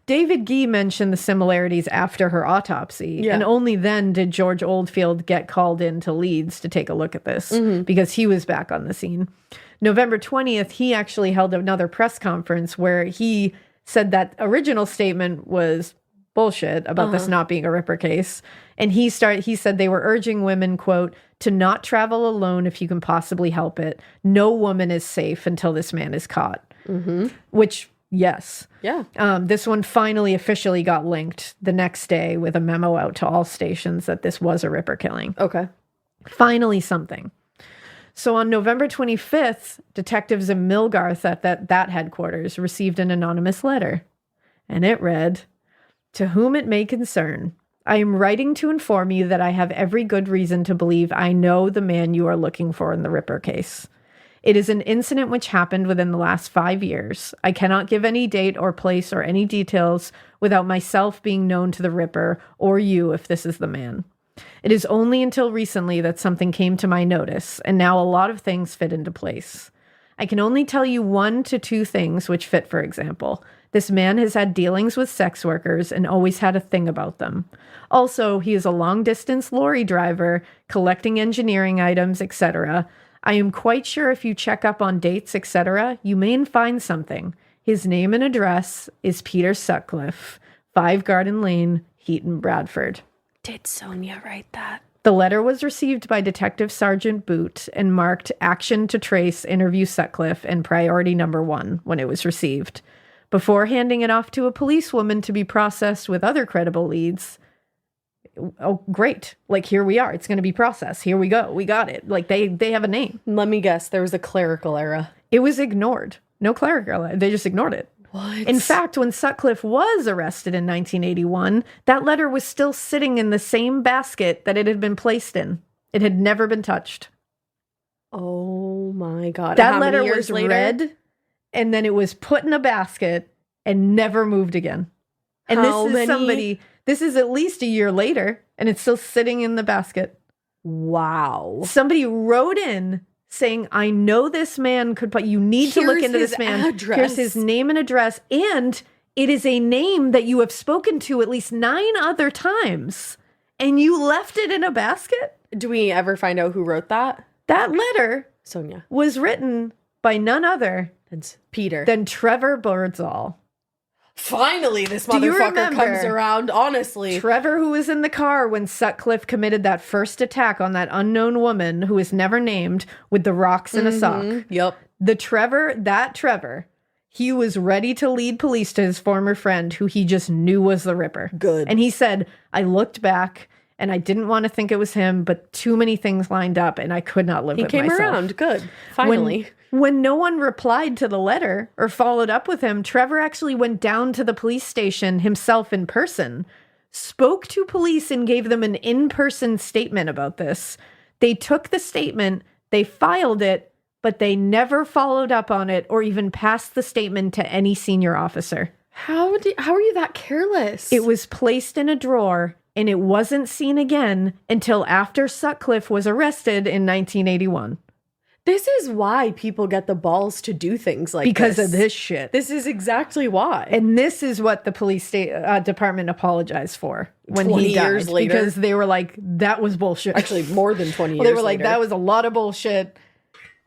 David Gee mentioned the similarities after her autopsy, and only then did George Oldfield get called in to Leeds to take a look at this because he was back on the scene. November 20th, he actually held another press conference where he said that original statement was bullshit about this not being a Ripper case. And he said they were urging women, quote, to not travel alone if you can possibly help it. No woman is safe until this man is caught. Which, yes. Yeah. This one finally officially got linked the next day with a memo out to all stations that this was a Ripper killing. Okay. Finally something. So on November 25th, detectives in Millgarth at that headquarters received an anonymous letter. And it read, "To whom it may concern, I am writing to inform you that I have every good reason to believe I know the man you are looking for in the Ripper case. It is an incident which happened within the last 5 years. I cannot give any date or place or any details without myself being known to the Ripper or you if this is the man. It is only until recently that something came to my notice, and now a lot of things fit into place. I can only tell you 1 to 2 things which fit, for example. This man has had dealings with sex workers and always had a thing about them. Also, he is a long-distance lorry driver, collecting engineering items, etc. I am quite sure if you check up on dates, etc., you may find something. His name and address is Peter Sutcliffe, 5 Garden Lane, Heaton, Bradford." Did Sonia write that? The letter was received by Detective Sergeant Boot and marked Action to Trace Interview Sutcliffe and Priority Number 1 when it was received. Before handing it off to a policewoman to be processed with other credible leads, oh, great. Like, here we are. It's going to be processed. Here we go. We got it. Like, they have a name. Let me guess. There was a clerical error. It was ignored. No clerical error. They just ignored it. What? In fact, when Sutcliffe was arrested in 1981, that letter was still sitting in the same basket that it had been placed in. It had never been touched. Oh my God. That letter was read, and then it was put in a basket and never moved again. And this is at least a year later, and it's still sitting in the basket. Wow. Somebody wrote in saying, I know this man but you need to look into this man. Address. Here's his name and address. And it is a name that you have spoken to at least 9 other times. And you left it in a basket? Do we ever find out who wrote that? That letter, Sonia, was written by none other than Trevor Birdsall. Finally, this motherfucker comes around, honestly. Trevor, who was in the car when Sutcliffe committed that first attack on that unknown woman who is never named with the rocks in a sock. Yep. Trevor, he was ready to lead police to his former friend who he just knew was the Ripper. Good. And he said, I looked back and I didn't want to think it was him, but too many things lined up and I could not live with myself. He came around. Good. Finally. When no one replied to the letter or followed up with him, Trevor actually went down to the police station himself in person, spoke to police and gave them an in-person statement about this. They took the statement, they filed it, but they never followed up on it or even passed the statement to any senior officer. How are you that careless? It was placed in a drawer and it wasn't seen again until after Sutcliffe was arrested in 1981. This is why people get the balls to do things like because this. Of this shit. This is exactly why. And this is what the police department apologized for when 20 he died. years later. Because they were like, that was bullshit. Actually, more than 20 years They were like, later. that was a lot of bullshit.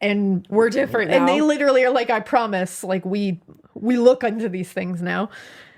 And we're different now. And they literally are like, I promise, like we look into these things now.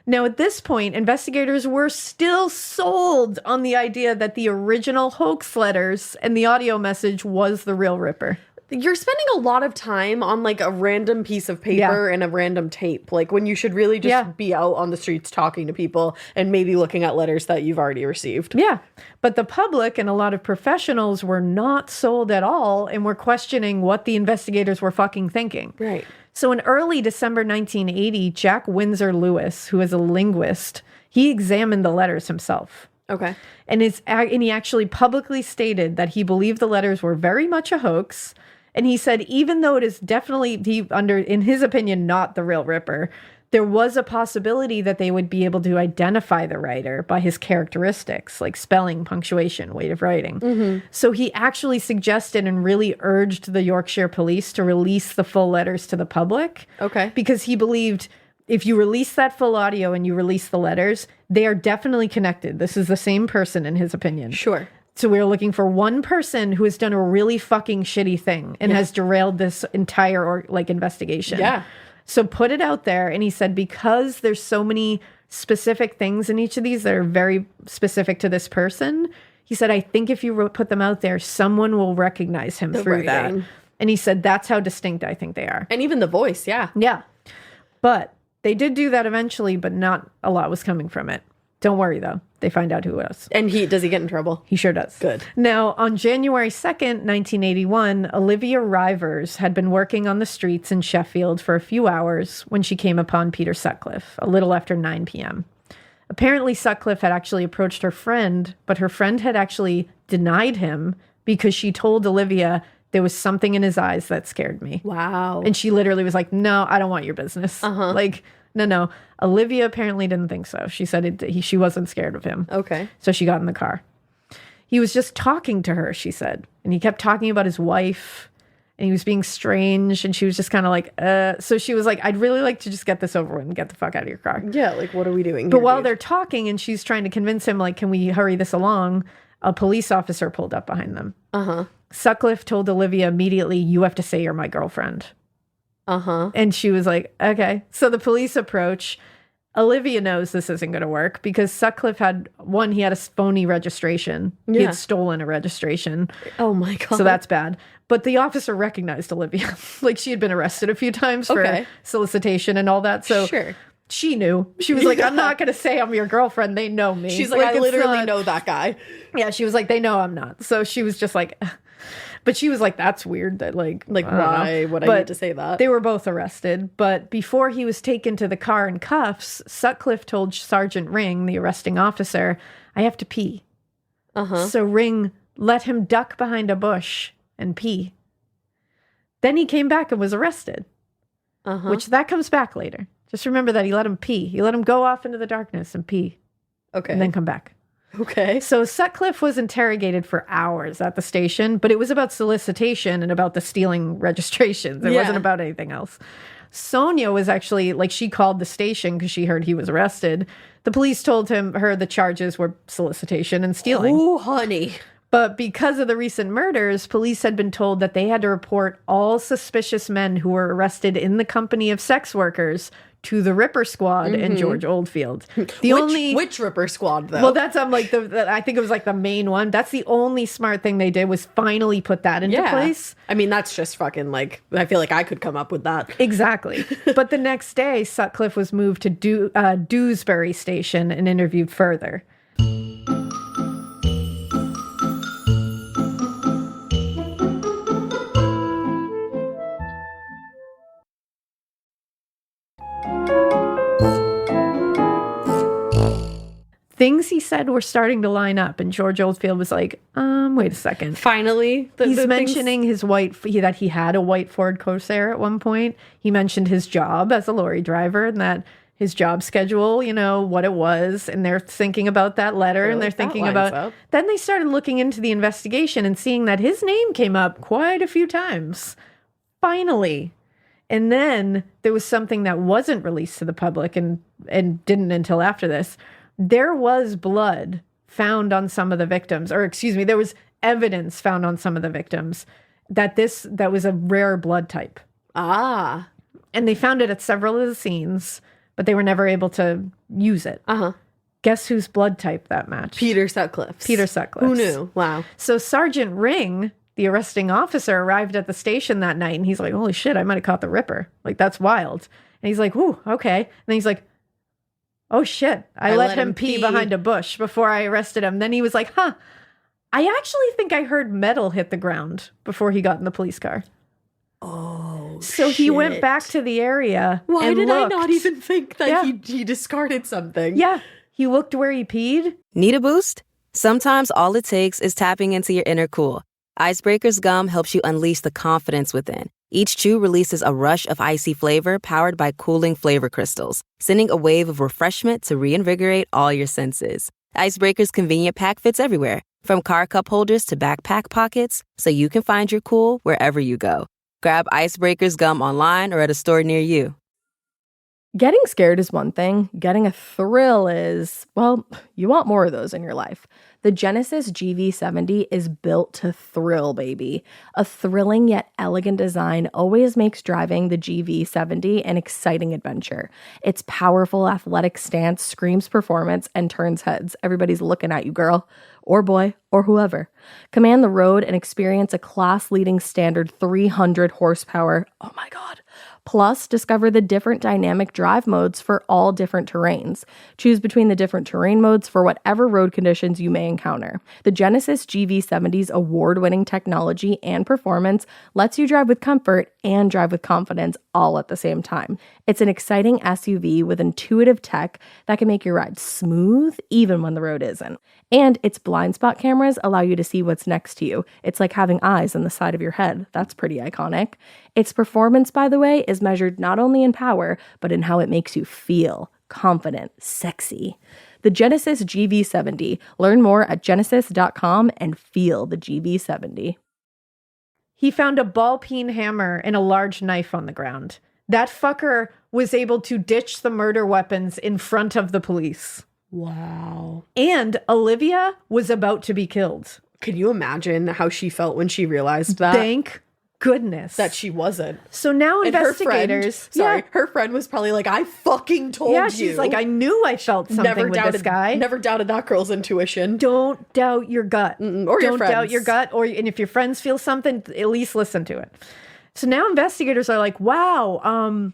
Now, at this point, investigators were still sold on the idea that the original hoax letters and the audio message was the real Ripper. You're spending a lot of time on like a random piece of paper and a random tape, like when you should really just be out on the streets talking to people and maybe looking at letters that you've already received. Yeah. But the public and a lot of professionals were not sold at all and were questioning what the investigators were fucking thinking. Right. So in early December 1980, Jack Windsor Lewis, who is a linguist, he examined the letters himself. Okay. And he actually publicly stated that he believed the letters were very much a hoax And he said, even though it is definitely, in his opinion, not the real Ripper, there was a possibility that they would be able to identify the writer by his characteristics, like spelling, punctuation, weight of writing. So he actually suggested and really urged the Yorkshire police to release the full letters to the public. Okay. Because he believed if you release that full audio and you release the letters, they are definitely connected. This is the same person, in his opinion. Sure. So we were looking for one person who has done a really fucking shitty thing and has derailed this entire investigation. Yeah. So put it out there. And he said, because there's so many specific things in each of these that are very specific to this person, he said, I think if you put them out there, someone will recognize him through that. And he said, that's how distinct I think they are. And even the voice, yeah. Yeah. But they did do that eventually, but not a lot was coming from it. Don't worry, though. They find out who it was. And does he get in trouble? He sure does. Good. Now, on January 2nd, 1981, Olivia Rivers had been working on the streets in Sheffield for a few hours when she came upon Peter Sutcliffe, a little after 9 p.m. Apparently, Sutcliffe had actually approached her friend, but her friend had actually denied him because she told Olivia there was something in his eyes that scared me. Wow. And she literally was like, no, I don't want your business. Like, no. Olivia apparently didn't think so. She said she wasn't scared of him. Okay. So she got in the car. He was just talking to her, she said. And he kept talking about his wife. And he was being strange. And she was just kind of like, So she was like, I'd really like to just get this over with and get the fuck out of your car. Yeah, like, what are we doing But here, while dude? they're talking and she's trying to convince him, like, can we hurry this along? A police officer pulled up behind them. Sutcliffe told Olivia immediately, you have to say you're my girlfriend. And she was like, okay. So the police approach. Olivia knows this isn't going to work because Sutcliffe had a phony registration. He had stolen a registration. Oh my God. So that's bad. But the officer recognized Olivia. Like she had been arrested a few times for solicitation and all that. So she knew. She was like, I'm not going to say I'm your girlfriend. They know me. She's like I literally know that guy. Yeah, she was like, they know I'm not. So she was just like... But she was like, that's weird that like why would I need to say that? They were both arrested. But before he was taken to the car in cuffs, Sutcliffe told Sergeant Ring, the arresting officer, I have to pee. So Ring let him duck behind a bush and pee. Then he came back and was arrested, which that comes back later. Just remember that he let him pee. He let him go off into the darkness and pee. Okay. And then come back. Okay. So Sutcliffe was interrogated for hours at the station, but it was about solicitation and about the stealing registrations. It wasn't about anything else. Sonia was actually, like, she called the station because she heard he was arrested. The police told her the charges were solicitation and stealing. Ooh, honey. But because of the recent murders, police had been told that they had to report all suspicious men who were arrested in the company of sex workers to the Ripper Squad and George Oldfield. Which Ripper Squad, though? Well, that's I think it was like the main one. That's the only smart thing they did was finally put that into place. I mean, that's just fucking like, I feel like I could come up with that. Exactly. But the next day, Sutcliffe was moved to Dewsbury Station and interviewed further. Things he said were starting to line up, and George Oldfield was like, wait a second. Finally, he's mentioning his that he had a white Ford Corsair at one point. He mentioned his job as a lorry driver and that his job schedule, what it was, and they're thinking about that letter, and they're thinking about... Then they started looking into the investigation and seeing that his name came up quite a few times. Finally. And then there was something that wasn't released to the public and didn't until after this. There was blood found on some of the victims, or excuse me, there was evidence found on some of the victims that was a rare blood type. Ah. And they found it at several of the scenes, but they were never able to use it. Guess whose blood type that matched? Peter Sutcliffe's. Peter Sutcliffe's. Who knew? Wow. So Sergeant Ring, the arresting officer, arrived at the station that night, and he's like, holy shit, I might have caught the Ripper. Like, that's wild. And he's like, ooh, okay. And then he's like, oh shit, I let him pee behind a bush before I arrested him. Then he was like, I actually think I heard metal hit the ground before he got in the police car. Oh, so he went back to the area. Why did looked. I not even think that he discarded something? Yeah, he looked where he peed. Need a boost? Sometimes all it takes is tapping into your inner cool. Icebreaker's gum helps you unleash the confidence within. Each chew releases a rush of icy flavor powered by cooling flavor crystals, sending a wave of refreshment to reinvigorate all your senses. Icebreaker's convenient pack fits everywhere, from car cup holders to backpack pockets, so you can find your cool wherever you go. Grab Icebreaker's gum online or at a store near you. Getting scared is one thing. Getting a thrill is, well, you want more of those in your life. The Genesis GV70 is built to thrill, baby. A thrilling yet elegant design always makes driving the GV70 an exciting adventure. Its powerful athletic stance screams performance and turns heads. Everybody's looking at you, girl, or boy, or whoever. Command the road and experience a class-leading standard 300 horsepower. Oh my God. Plus, discover the different dynamic drive modes for all different terrains. Choose between the different terrain modes for whatever road conditions you may encounter. The Genesis GV70's award-winning technology and performance lets you drive with comfort and drive with confidence all at the same time. It's an exciting SUV with intuitive tech that can make your ride smooth even when the road isn't. And its blind spot cameras allow you to see what's next to you. It's like having eyes on the side of your head. That's pretty iconic. Its performance, by the way, is measured not only in power, but in how it makes you feel confident, sexy. The Genesis GV70. Learn more at genesis.com and feel the GV70. He found a ball-peen hammer and a large knife on the ground. That fucker was able to ditch the murder weapons in front of the police. Wow. And Olivia was about to be killed. Can you imagine how she felt when she realized that? Thank goodness. That she wasn't. So now And investigators... her friend was probably like, I fucking told you. Yeah, she's like, I knew I felt something with this guy. Never doubted that girl's intuition. Don't doubt your gut. Or your Don't friends. doubt your gut. And if your friends feel something, at least listen to it. So now investigators are like, wow,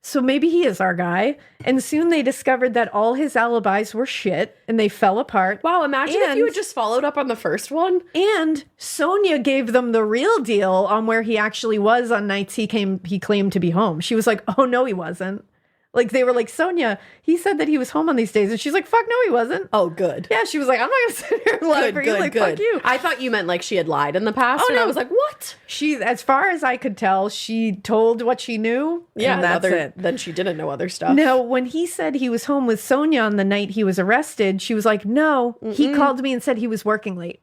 so maybe he is our guy. And soon they discovered that all his alibis were shit and they fell apart. Wow, imagine if you had just followed up on the first one. And Sonia gave them the real deal on where he actually was on nights he claimed to be home. She was like, oh, no, he wasn't. Like, they were like, Sonia, he said that he was home on these days. And she's like, fuck, no, he wasn't. Oh, good. Yeah, she was like, I'm not going to sit here and lie for you. Like, fuck you. I thought you meant like she had lied in the past. Oh, and no. I was like, what? She, as far as I could tell, she told what she knew. Yeah, and that's it. Then she didn't know other stuff. No, when he said he was home with Sonia on the night he was arrested, she was like, no, he called me and said he was working late.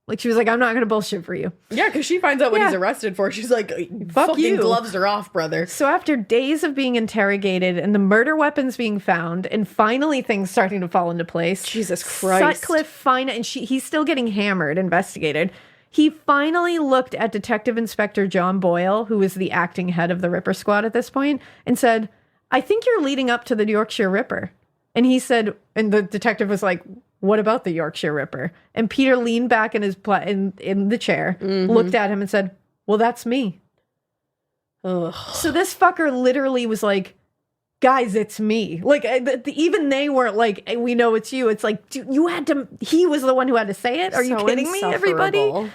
Like, she was like, I'm not going to bullshit for you. Yeah, because she finds out what he's arrested for. She's like, fucking you. gloves are off, brother. So after days of being interrogated and the murder weapons being found and finally things starting to fall into place. Jesus Christ. Sutcliffe and he's still getting hammered, investigated. He finally looked at Detective Inspector John Boyle, who was the acting head of the Ripper Squad at this point, and said, I think you're leading up to the Yorkshire Ripper. And he said, and the detective was like, what about the Yorkshire Ripper? And Peter leaned back in his in the chair, looked at him and said, well, that's me. Ugh. So this fucker literally was like, guys, it's me. Like, even they weren't like, hey, we know it's you. It's like, dude, you had to, he was the one who had to say it. Are you kidding me, everybody?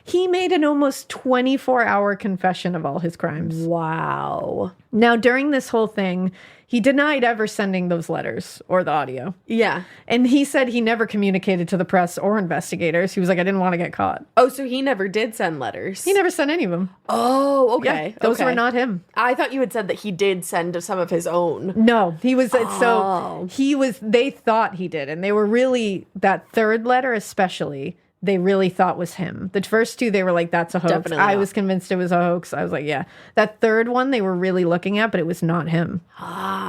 He made an almost 24-hour confession of all his crimes. Wow. Now, during this whole thing, he denied ever sending those letters or the audio. Yeah. And he said he never communicated to the press or investigators. He was like, I didn't want to get caught. Oh, so he never did send letters. He never sent any of them. Oh, okay. Yeah, those were not him. I thought you had said that he did send some of his own. No, he was, they thought he did. And they were really, that third letter especially, they really thought was him. The first two, they were like, that's a hoax. Definitely I not. was convinced it was a hoax. I was like, yeah. That third one, they were really looking at, but it was not him.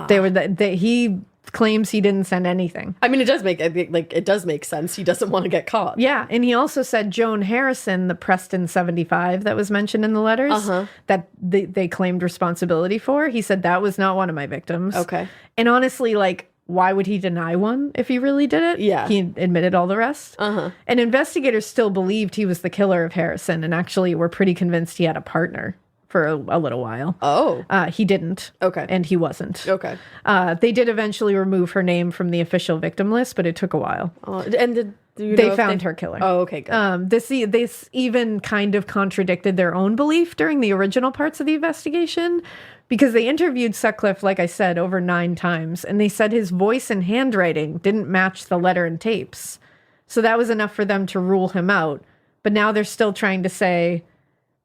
He claims he didn't send anything. I mean, it does make sense. He doesn't want to get caught. Yeah, and he also said Joan Harrison, the Preston 75 that was mentioned in the letters, that they claimed responsibility for. He said that was not one of my victims. Okay. And honestly, like, why would he deny one if he really did it? Yeah. He admitted all the rest. And investigators still believed he was the killer of Harrison and actually were pretty convinced he had a partner for a little while. Oh. He didn't. Okay. And he wasn't. Okay. They did eventually remove her name from the official victim list, but it took a while. And They found her killer. Oh, okay, good. This even kind of contradicted their own belief during the original parts of the investigation because they interviewed Sutcliffe, like I said, over 9 times, and they said his voice and handwriting didn't match the letter and tapes. So that was enough for them to rule him out. But now they're still trying to say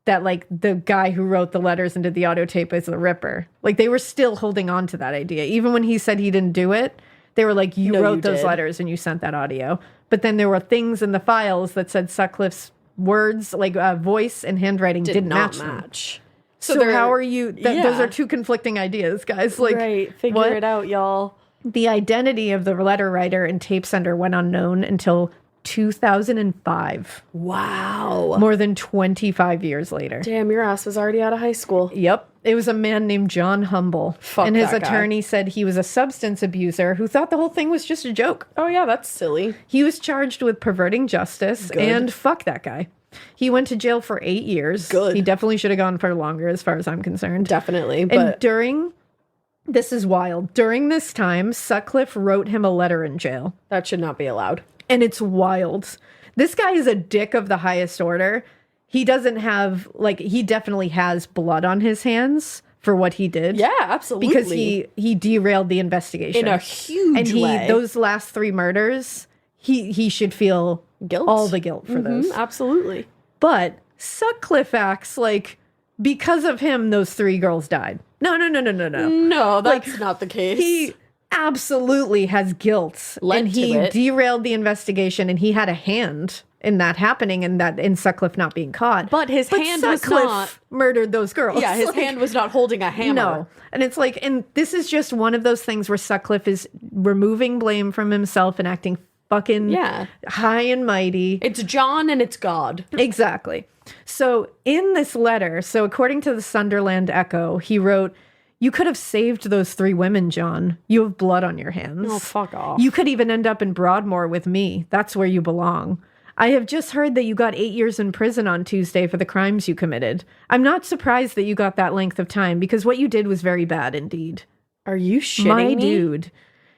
that, like, the guy who wrote the letters and did the audio tape is the Ripper. Like, they were still holding on to that idea. Even when he said he didn't do it, they were like, you wrote those letters and you sent that audio. But then there were things in the files that said Sutcliffe's words, like voice and handwriting, did not match. So how are you? Those are two conflicting ideas, guys. Like, right. Figure it out, y'all. The identity of the letter writer and tape sender went unknown until 2005. Wow. More than 25 years later. Damn, your ass was already out of high school. Yep. It was a man named John Humble. And his attorney said he was a substance abuser who thought the whole thing was just a joke. Oh, yeah, that's silly. He was charged with perverting justice, and fuck that guy. He went to jail for 8 years. Good. He definitely should have gone for longer, as far as I'm concerned. Definitely. And this is wild. During this time, Sutcliffe wrote him a letter in jail. That should not be allowed. And it's wild. This guy is a dick of the highest order. He doesn't have, like, he definitely has blood on his hands for what he did. Yeah, absolutely. Because he derailed the investigation. In a huge way. Those last 3 murders, he should feel all the guilt for those. Absolutely. But Sutcliffe acts like because of him, those 3 girls died. No. No, that's not the case. He absolutely has guilt. And he derailed the investigation, and he had a hand in that happening and that in Sutcliffe not being caught. But his hand was not murdered those girls. Yeah, his hand was not holding a hammer. No. And it's like, and this is just one of those things where Sutcliffe is removing blame from himself and acting fucking high and mighty. It's John and it's God. Exactly. So in this letter, so according to the Sunderland Echo, he wrote, "You could have saved those 3 women, John. You have blood on your hands. Oh, fuck off. You could even end up in Broadmoor with me. That's where you belong. I have just heard that you got 8 years in prison on Tuesday for the crimes you committed. I'm not surprised that you got that length of time because what you did was very bad indeed." Are you shitting My me? dude,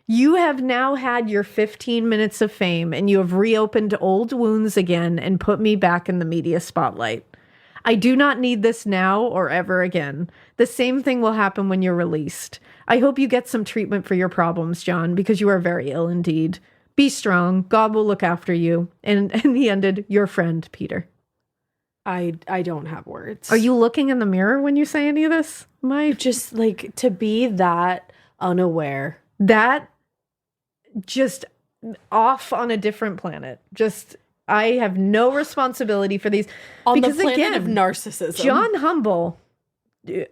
you have now had your 15 minutes of fame and you have reopened old wounds again and put me back in the media spotlight. I do not need this now or ever again. The same thing will happen when you're released. I hope you get some treatment for your problems, John, because you are very ill indeed. Be strong. God will look after you. And he ended, your friend, Peter. I don't have words. Are you looking in the mirror when you say any of this? Just like to be that unaware. That just off on a different planet. Just, I have no responsibility for these. On because the planet again, of narcissism. John Humble,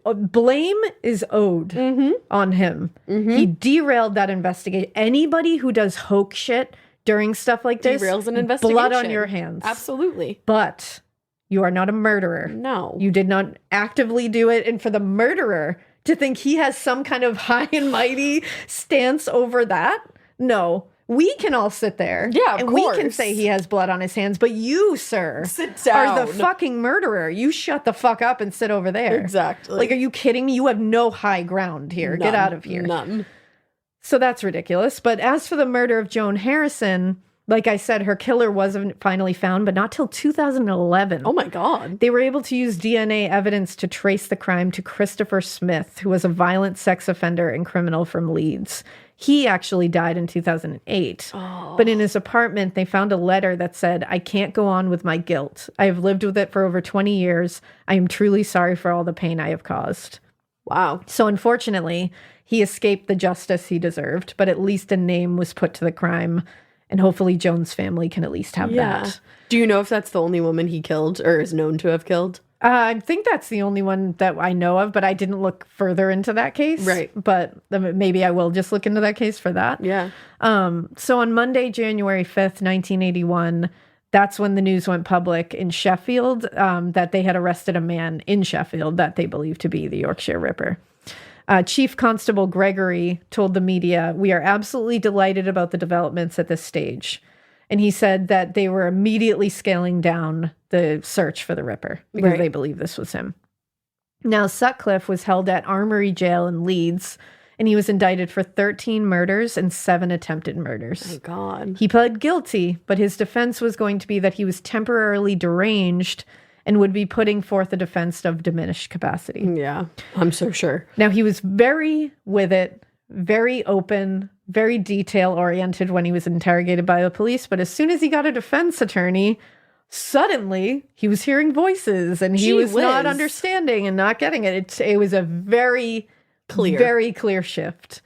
blame is owed on him. He derailed that investigation. Anybody who does hoax shit during stuff like this, derails an investigation. Blood on your hands. Absolutely. But you are not a murderer. No. You did not actively do it. And for the murderer to think he has some kind of high and mighty stance over that, no. We can all sit there. Yeah, of and course. we can say he has blood on his hands. But you, sir, sit down. Are the fucking murderer. You shut the fuck up and sit over there. Exactly. Like, are you kidding me? You have no high ground here. None. Get out of here. None. So that's ridiculous. But as for the murder of Joan Harrison, like I said, her killer wasn't finally found, but not till 2011. Oh my God. They were able to use DNA evidence to trace the crime to Christopher Smith, who was a violent sex offender and criminal from Leeds. He actually died in 2008. Oh. But in his apartment, they found a letter that said, "I can't go on with my guilt. I have lived with it for over 20 years. I am truly sorry for all the pain I have caused." Wow. So unfortunately, he escaped the justice he deserved, but at least a name was put to the crime. And hopefully Joan's family can at least have that. Do you know if that's the only woman he killed or is known to have killed? I think that's the only one that I know of, but I didn't look further into that case. Right. But maybe I will just look into that case for that. Yeah. So on Monday, January 5th, 1981, that's when the news went public in Sheffield that they had arrested a man in Sheffield that they believed to be the Yorkshire Ripper. Chief Constable Gregory told the media, "We are absolutely delighted about the developments at this stage." And he said that they were immediately scaling down the search for the Ripper because they believe this was him. Now, Sutcliffe was held at Armory Jail in Leeds, and he was indicted for 13 murders and 7 attempted murders. Oh, God. He pled guilty, but his defense was going to be that he was temporarily deranged and would be putting forth a defense of diminished capacity. Yeah, I'm so sure. Now, he was very with it, very open, very detail-oriented when he was interrogated by the police, but as soon as he got a defense attorney, suddenly he was hearing voices and he Gee was not whiz. understanding and not getting it. It was a very clear shift.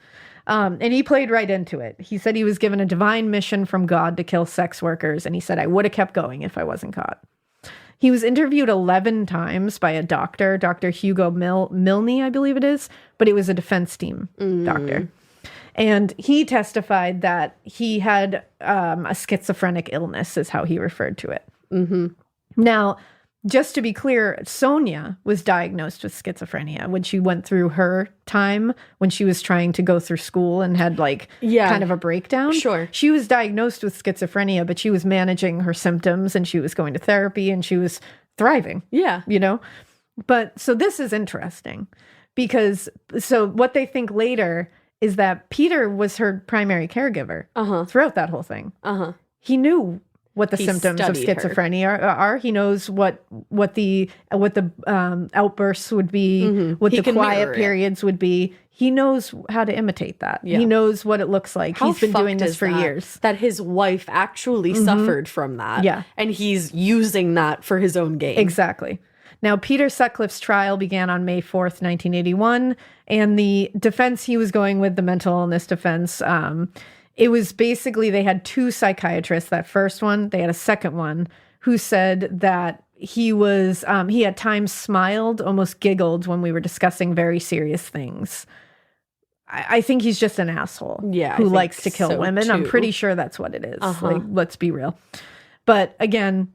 And he played right into it. He said he was given a divine mission from God to kill sex workers. And he said, I would have kept going if I wasn't caught. He was interviewed 11 times by a doctor, Dr. Hugo Milne, I believe it is, but it was a defense team doctor. And he testified that he had a schizophrenic illness, is how he referred to it. Now, just to be clear, Sonia was diagnosed with schizophrenia when she went through her time, when she was trying to go through school and had kind of a breakdown. Sure. She was diagnosed with schizophrenia, but she was managing her symptoms and she was going to therapy and she was thriving. Yeah. You know? But so this is interesting because so what they think later is that Peter was her primary caregiver throughout that whole thing. He knew what the symptoms of schizophrenia are. He knows what the outbursts would be, what the quiet periods would be. He knows how to imitate that. Yeah. He knows what it looks like. He's been doing this for years. That his wife actually suffered from that. Yeah. And he's using that for his own gain. Exactly. Now, Peter Sutcliffe's trial began on May 4th, 1981, and the defense he was going with, the mental illness defense, it was basically they had two psychiatrists. That first one, they had a second one who said that he was, he at times smiled, almost giggled when we were discussing very serious things. I think he's just an asshole who likes to kill women. Too. I'm pretty sure that's what it is. Like, let's be real. But again,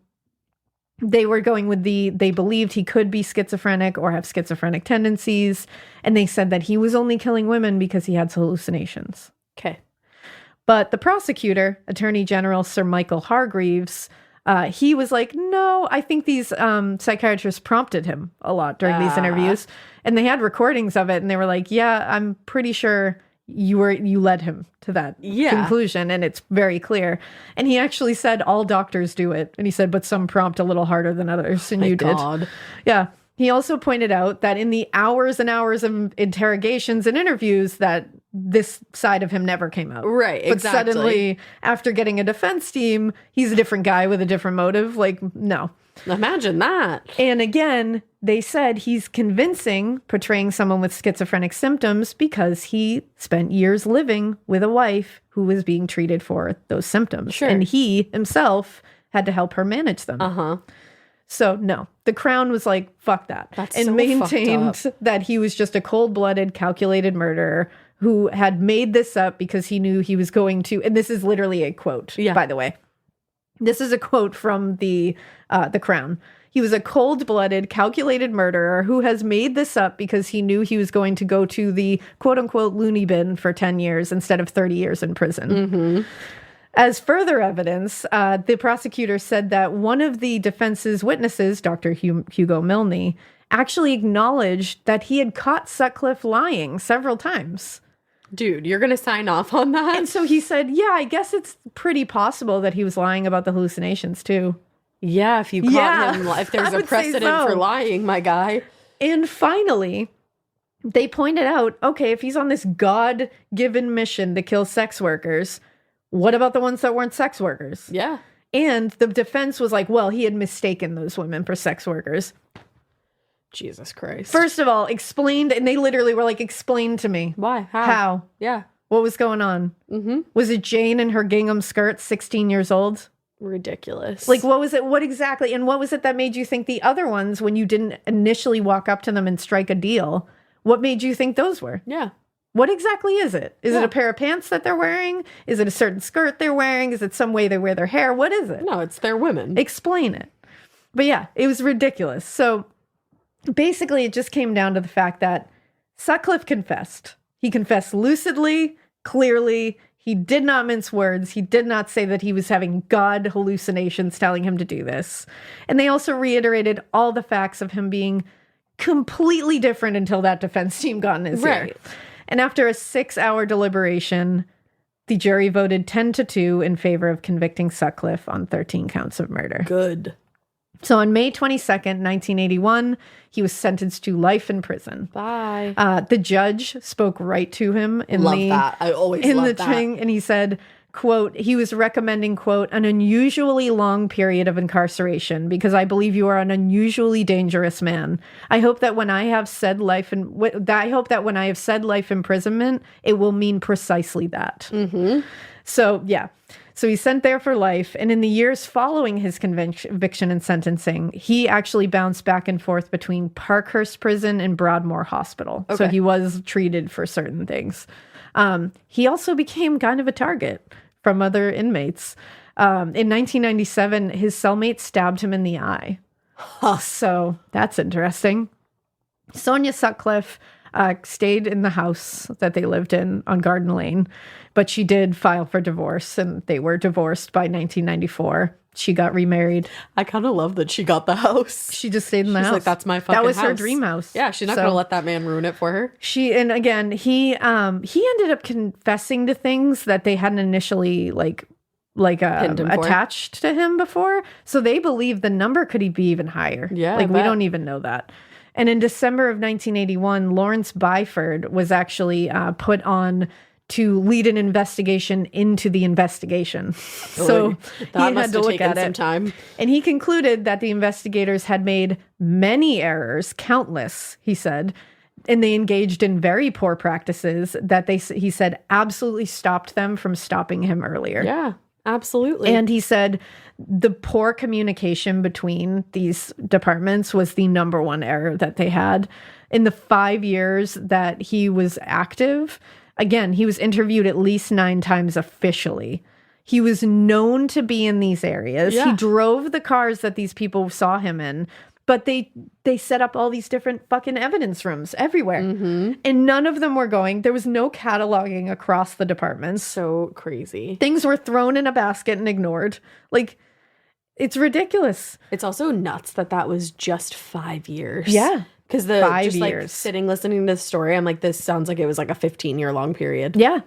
they were going with they believed he could be schizophrenic or have schizophrenic tendencies. And they said that he was only killing women because he had hallucinations. Okay. But the prosecutor, Attorney General Sir Michael Hargreaves, he was like, no, I think these psychiatrists prompted him a lot during these interviews. And they had recordings of it. And they were like, yeah, I'm pretty sure you led him to that conclusion. And it's very clear. And he actually said all doctors do it. And he said, but some prompt a little harder than others. And you did. Yeah. He also pointed out that in the hours and hours of interrogations and interviews that this side of him never came out. Right, but exactly. Suddenly, after getting a defense team, he's a different guy with a different motive. Like, no. Imagine that. And again, they said he's convincing portraying someone with schizophrenic symptoms because he spent years living with a wife who was being treated for those symptoms. Sure. And he himself had to help her manage them. So no, the Crown was like, fuck that. And so maintained that he was just a cold-blooded, calculated murderer who had made this up because he knew he was going to, and this is literally a quote, by the way. This is a quote from the Crown. He was a cold-blooded, calculated murderer who has made this up because he knew he was going to go to the quote-unquote loony bin for 10 years instead of 30 years in prison. As further evidence, the prosecutor said that one of the defense's witnesses, Dr. Hugo Milne, actually acknowledged that he had caught Sutcliffe lying several times. Dude, you're going to sign off on that? And so he said, yeah, I guess it's pretty possible that he was lying about the hallucinations too. Yeah, if you caught him, if there's a precedent for lying, my guy. And finally, they pointed out, okay, if he's on this God-given mission to kill sex workers, what about the ones that weren't sex workers? Yeah. And the defense was like, well, he had mistaken those women for sex workers. Jesus Christ. First of all, explained, and they literally were like, explain to me. Why? How? Yeah. What was going on? Was it Jane in her gingham skirt, 16 years old? Ridiculous. Like, what was it? What exactly? And what was it that made you think the other ones, when you didn't initially walk up to them and strike a deal, what made you think those were? Yeah. What exactly is it? Is it a pair of pants that they're wearing? Is it a certain skirt they're wearing? Is it some way they wear their hair? What is it? No, it's their women. Explain it. But yeah, it was ridiculous. So basically, it just came down to the fact that Sutcliffe confessed. He confessed lucidly, clearly. He did not mince words. He did not say that he was having God hallucinations telling him to do this. And they also reiterated all the facts of him being completely different until that defense team got in his ear. And after a 6-hour deliberation, the jury voted 10-2 in favor of convicting Sutcliffe on 13 counts of murder. Good. So on May 22nd, 1981, he was sentenced to life in prison. Bye. The judge spoke right to him in that. I always in love the that. thing, and he said, quote, he was recommending, quote, an unusually long period of incarceration because I believe you are an unusually dangerous man. I hope that when I have said life imprisonment, it will mean precisely that. Mm-hmm. So, yeah. So he's sent there for life. And in the years following his conviction and sentencing, he actually bounced back and forth between Parkhurst Prison and Broadmoor Hospital. Okay. So he was treated for certain things. He also became kind of a target from other inmates. In 1997, his cellmate stabbed him in the eye. So that's interesting. Sonia Sutcliffe stayed in the house that they lived in on Garden Lane, but she did file for divorce, and they were divorced by 1994. She got remarried. I kind of love that she got the house. She just stayed in the house. Like, that's my fucking house. That was her dream house. Yeah, she's not going to let that man ruin it for her. And again, he ended up confessing to things that they hadn't initially attached to him before. So they believe the number could be even higher. Yeah, we don't even know that. And in December of 1981, Lawrence Byford was actually put on to lead an investigation into the investigation. So that must have taken some time. And he concluded that the investigators had made many errors, countless, he said, and they engaged in very poor practices that he said absolutely stopped them from stopping him earlier. Yeah, absolutely. And he said the poor communication between these departments was the number one error that they had. In the 5 years that he was active, again, he was interviewed at least 9 times officially. He was known to be in these areas. Yeah. He drove the cars that these people saw him in, but they set up all these different fucking evidence rooms everywhere. Mm-hmm. And none of them were going. There was no cataloging across the departments. So crazy. Things were thrown in a basket and ignored. Like, it's ridiculous. It's also nuts that was just 5 years. Yeah. Because sitting listening to the story, I'm like, this sounds like it was like a 15-year long period. Yeah.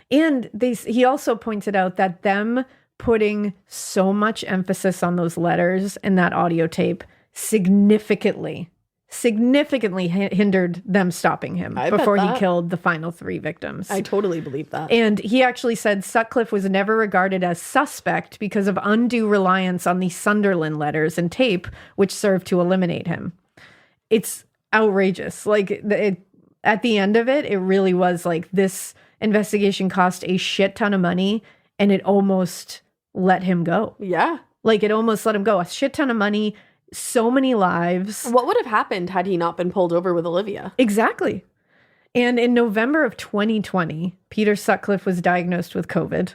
And he also pointed out that them putting so much emphasis on those letters and that audio tape significantly hindered them stopping him before he killed the final 3 victims. I totally believe that. And he actually said Sutcliffe was never regarded as suspect because of undue reliance on the Sunderland letters and tape, which served to eliminate him. It's outrageous. Like, at the end of it, it really was like this investigation cost a shit ton of money and it almost let him go. Yeah. Like, it almost let him go. A shit ton of money, so many lives. What would have happened had he not been pulled over with Olivia? Exactly. And in November of 2020, Peter Sutcliffe was diagnosed with COVID.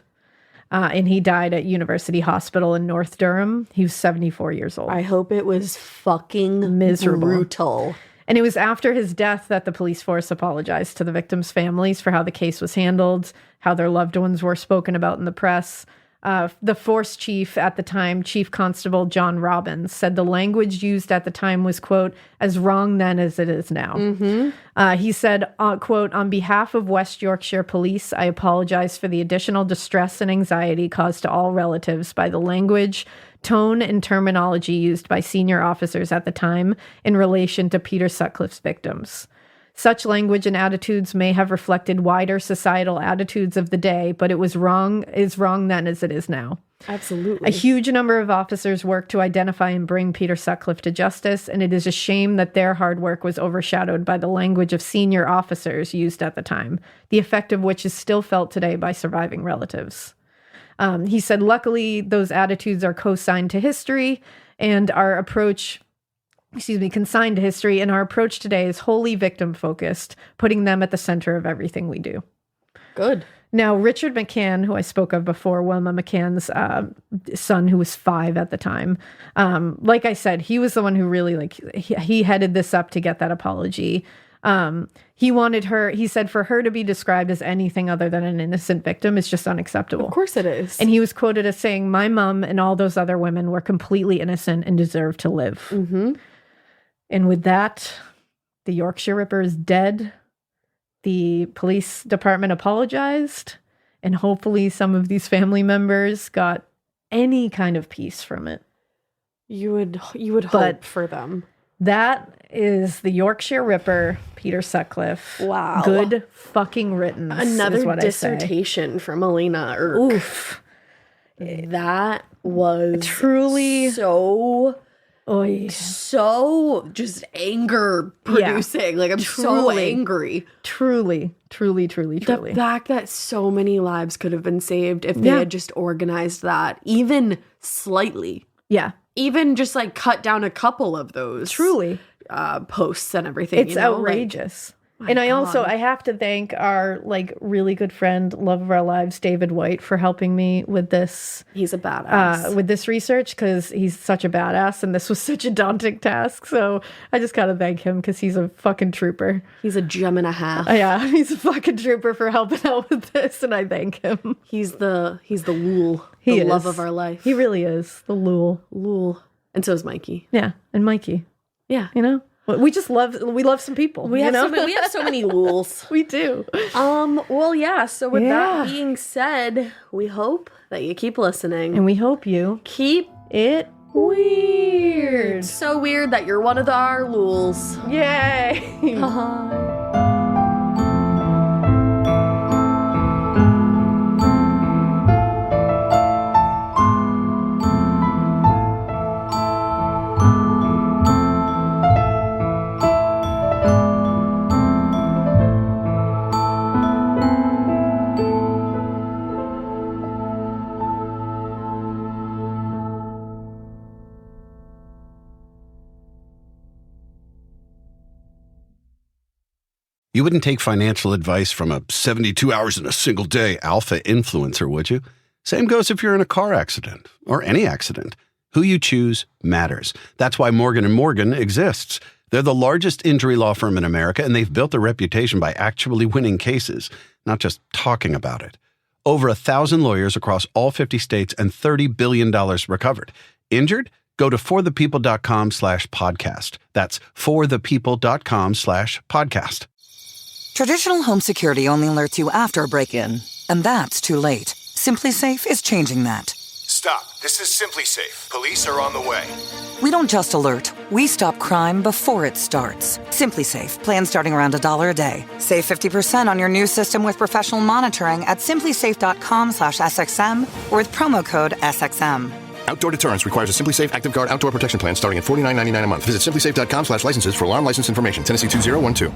And he died at University Hospital in North Durham. He was 74 years old. I hope it was fucking miserable. Brutal. And it was after his death that the police force apologized to the victims' families for how the case was handled, how their loved ones were spoken about in the press. The force chief at the time, Chief Constable John Robbins, said the language used at the time was, quote, as wrong then as it is now. Mm-hmm. He said, quote, on behalf of West Yorkshire Police, I apologize for the additional distress and anxiety caused to all relatives by the language, tone, and terminology used by senior officers at the time in relation to Peter Sutcliffe's victims. Such language and attitudes may have reflected wider societal attitudes of the day, but it was wrong then as it is now. Absolutely. A huge number of officers worked to identify and bring Peter Sutcliffe to justice, and it is a shame that their hard work was overshadowed by the language of senior officers used at the time, the effect of which is still felt today by surviving relatives. He said, luckily, those attitudes are consigned to history, and our approach today is wholly victim-focused, putting them at the center of everything we do. Good. Now, Richard McCann, who I spoke of before, Wilma McCann's son, who was 5 at the time, like I said, he was the one who really, he headed this up to get that apology. He said for her to be described as anything other than an innocent victim is just unacceptable. Of course it is. And he was quoted as saying, my mom and all those other women were completely innocent and deserve to live. Mm-hmm. And with that, the Yorkshire Ripper is dead. The police department apologized, and hopefully some of these family members got any kind of peace from it. You would hope for them. That is the Yorkshire Ripper, Peter Sutcliffe. Wow. Good fucking written. Another dissertation from Elena Irk. Oof. That was Truly. so Oy. just anger producing. Like, I'm so Truly. angry. Truly. The fact that so many lives could have been saved if they had just organized that, even slightly. Yeah. Even just like cut down a couple of those. Truly. Posts and everything. It's you know? outrageous. Like, and God. I have to thank our like really good friend, love of our lives, David White, for helping me with this. He's a badass. With this research, because he's such a badass and this was such a daunting task. So I just gotta thank him because he's a fucking trooper. He's a gem and a half. Yeah, he's a fucking trooper for helping out with this, and I thank him. He's the Lul. He the is. love of our life. He really is the Lul. And so is Mikey. Yeah, and Mikey. Yeah. You know? We love some people. We have so many Luls. We do. Well, yeah. So with Yeah. that being said, we hope that you keep listening. And we hope you keep it weird. It's so weird that you're one of our Luls. Yay. You wouldn't take financial advice from a 72 hours in a single day alpha influencer, would you? Same goes if you're in a car accident or any accident. Who you choose matters. That's why Morgan & Morgan exists. They're the largest injury law firm in America, and they've built a reputation by actually winning cases, not just talking about it. Over 1,000 lawyers across all 50 states and $30 billion recovered. Injured? Go to forthepeople.com/podcast. That's forthepeople.com/podcast. Traditional home security only alerts you after a break-in, and that's too late. Simply Safe is changing that. Stop. This is Simply Safe. Police are on the way. We don't just alert, we stop crime before it starts. Simply Safe, plan starting around $1 a day. Save 50% on your new system with professional monitoring at simplysafe.com/SXM or with promo code SXM. Outdoor deterrence requires a Simply Safe Active Guard outdoor protection plan starting at $49.99 a month. Visit simplysafe.com/licenses for alarm license information. Tennessee 2012.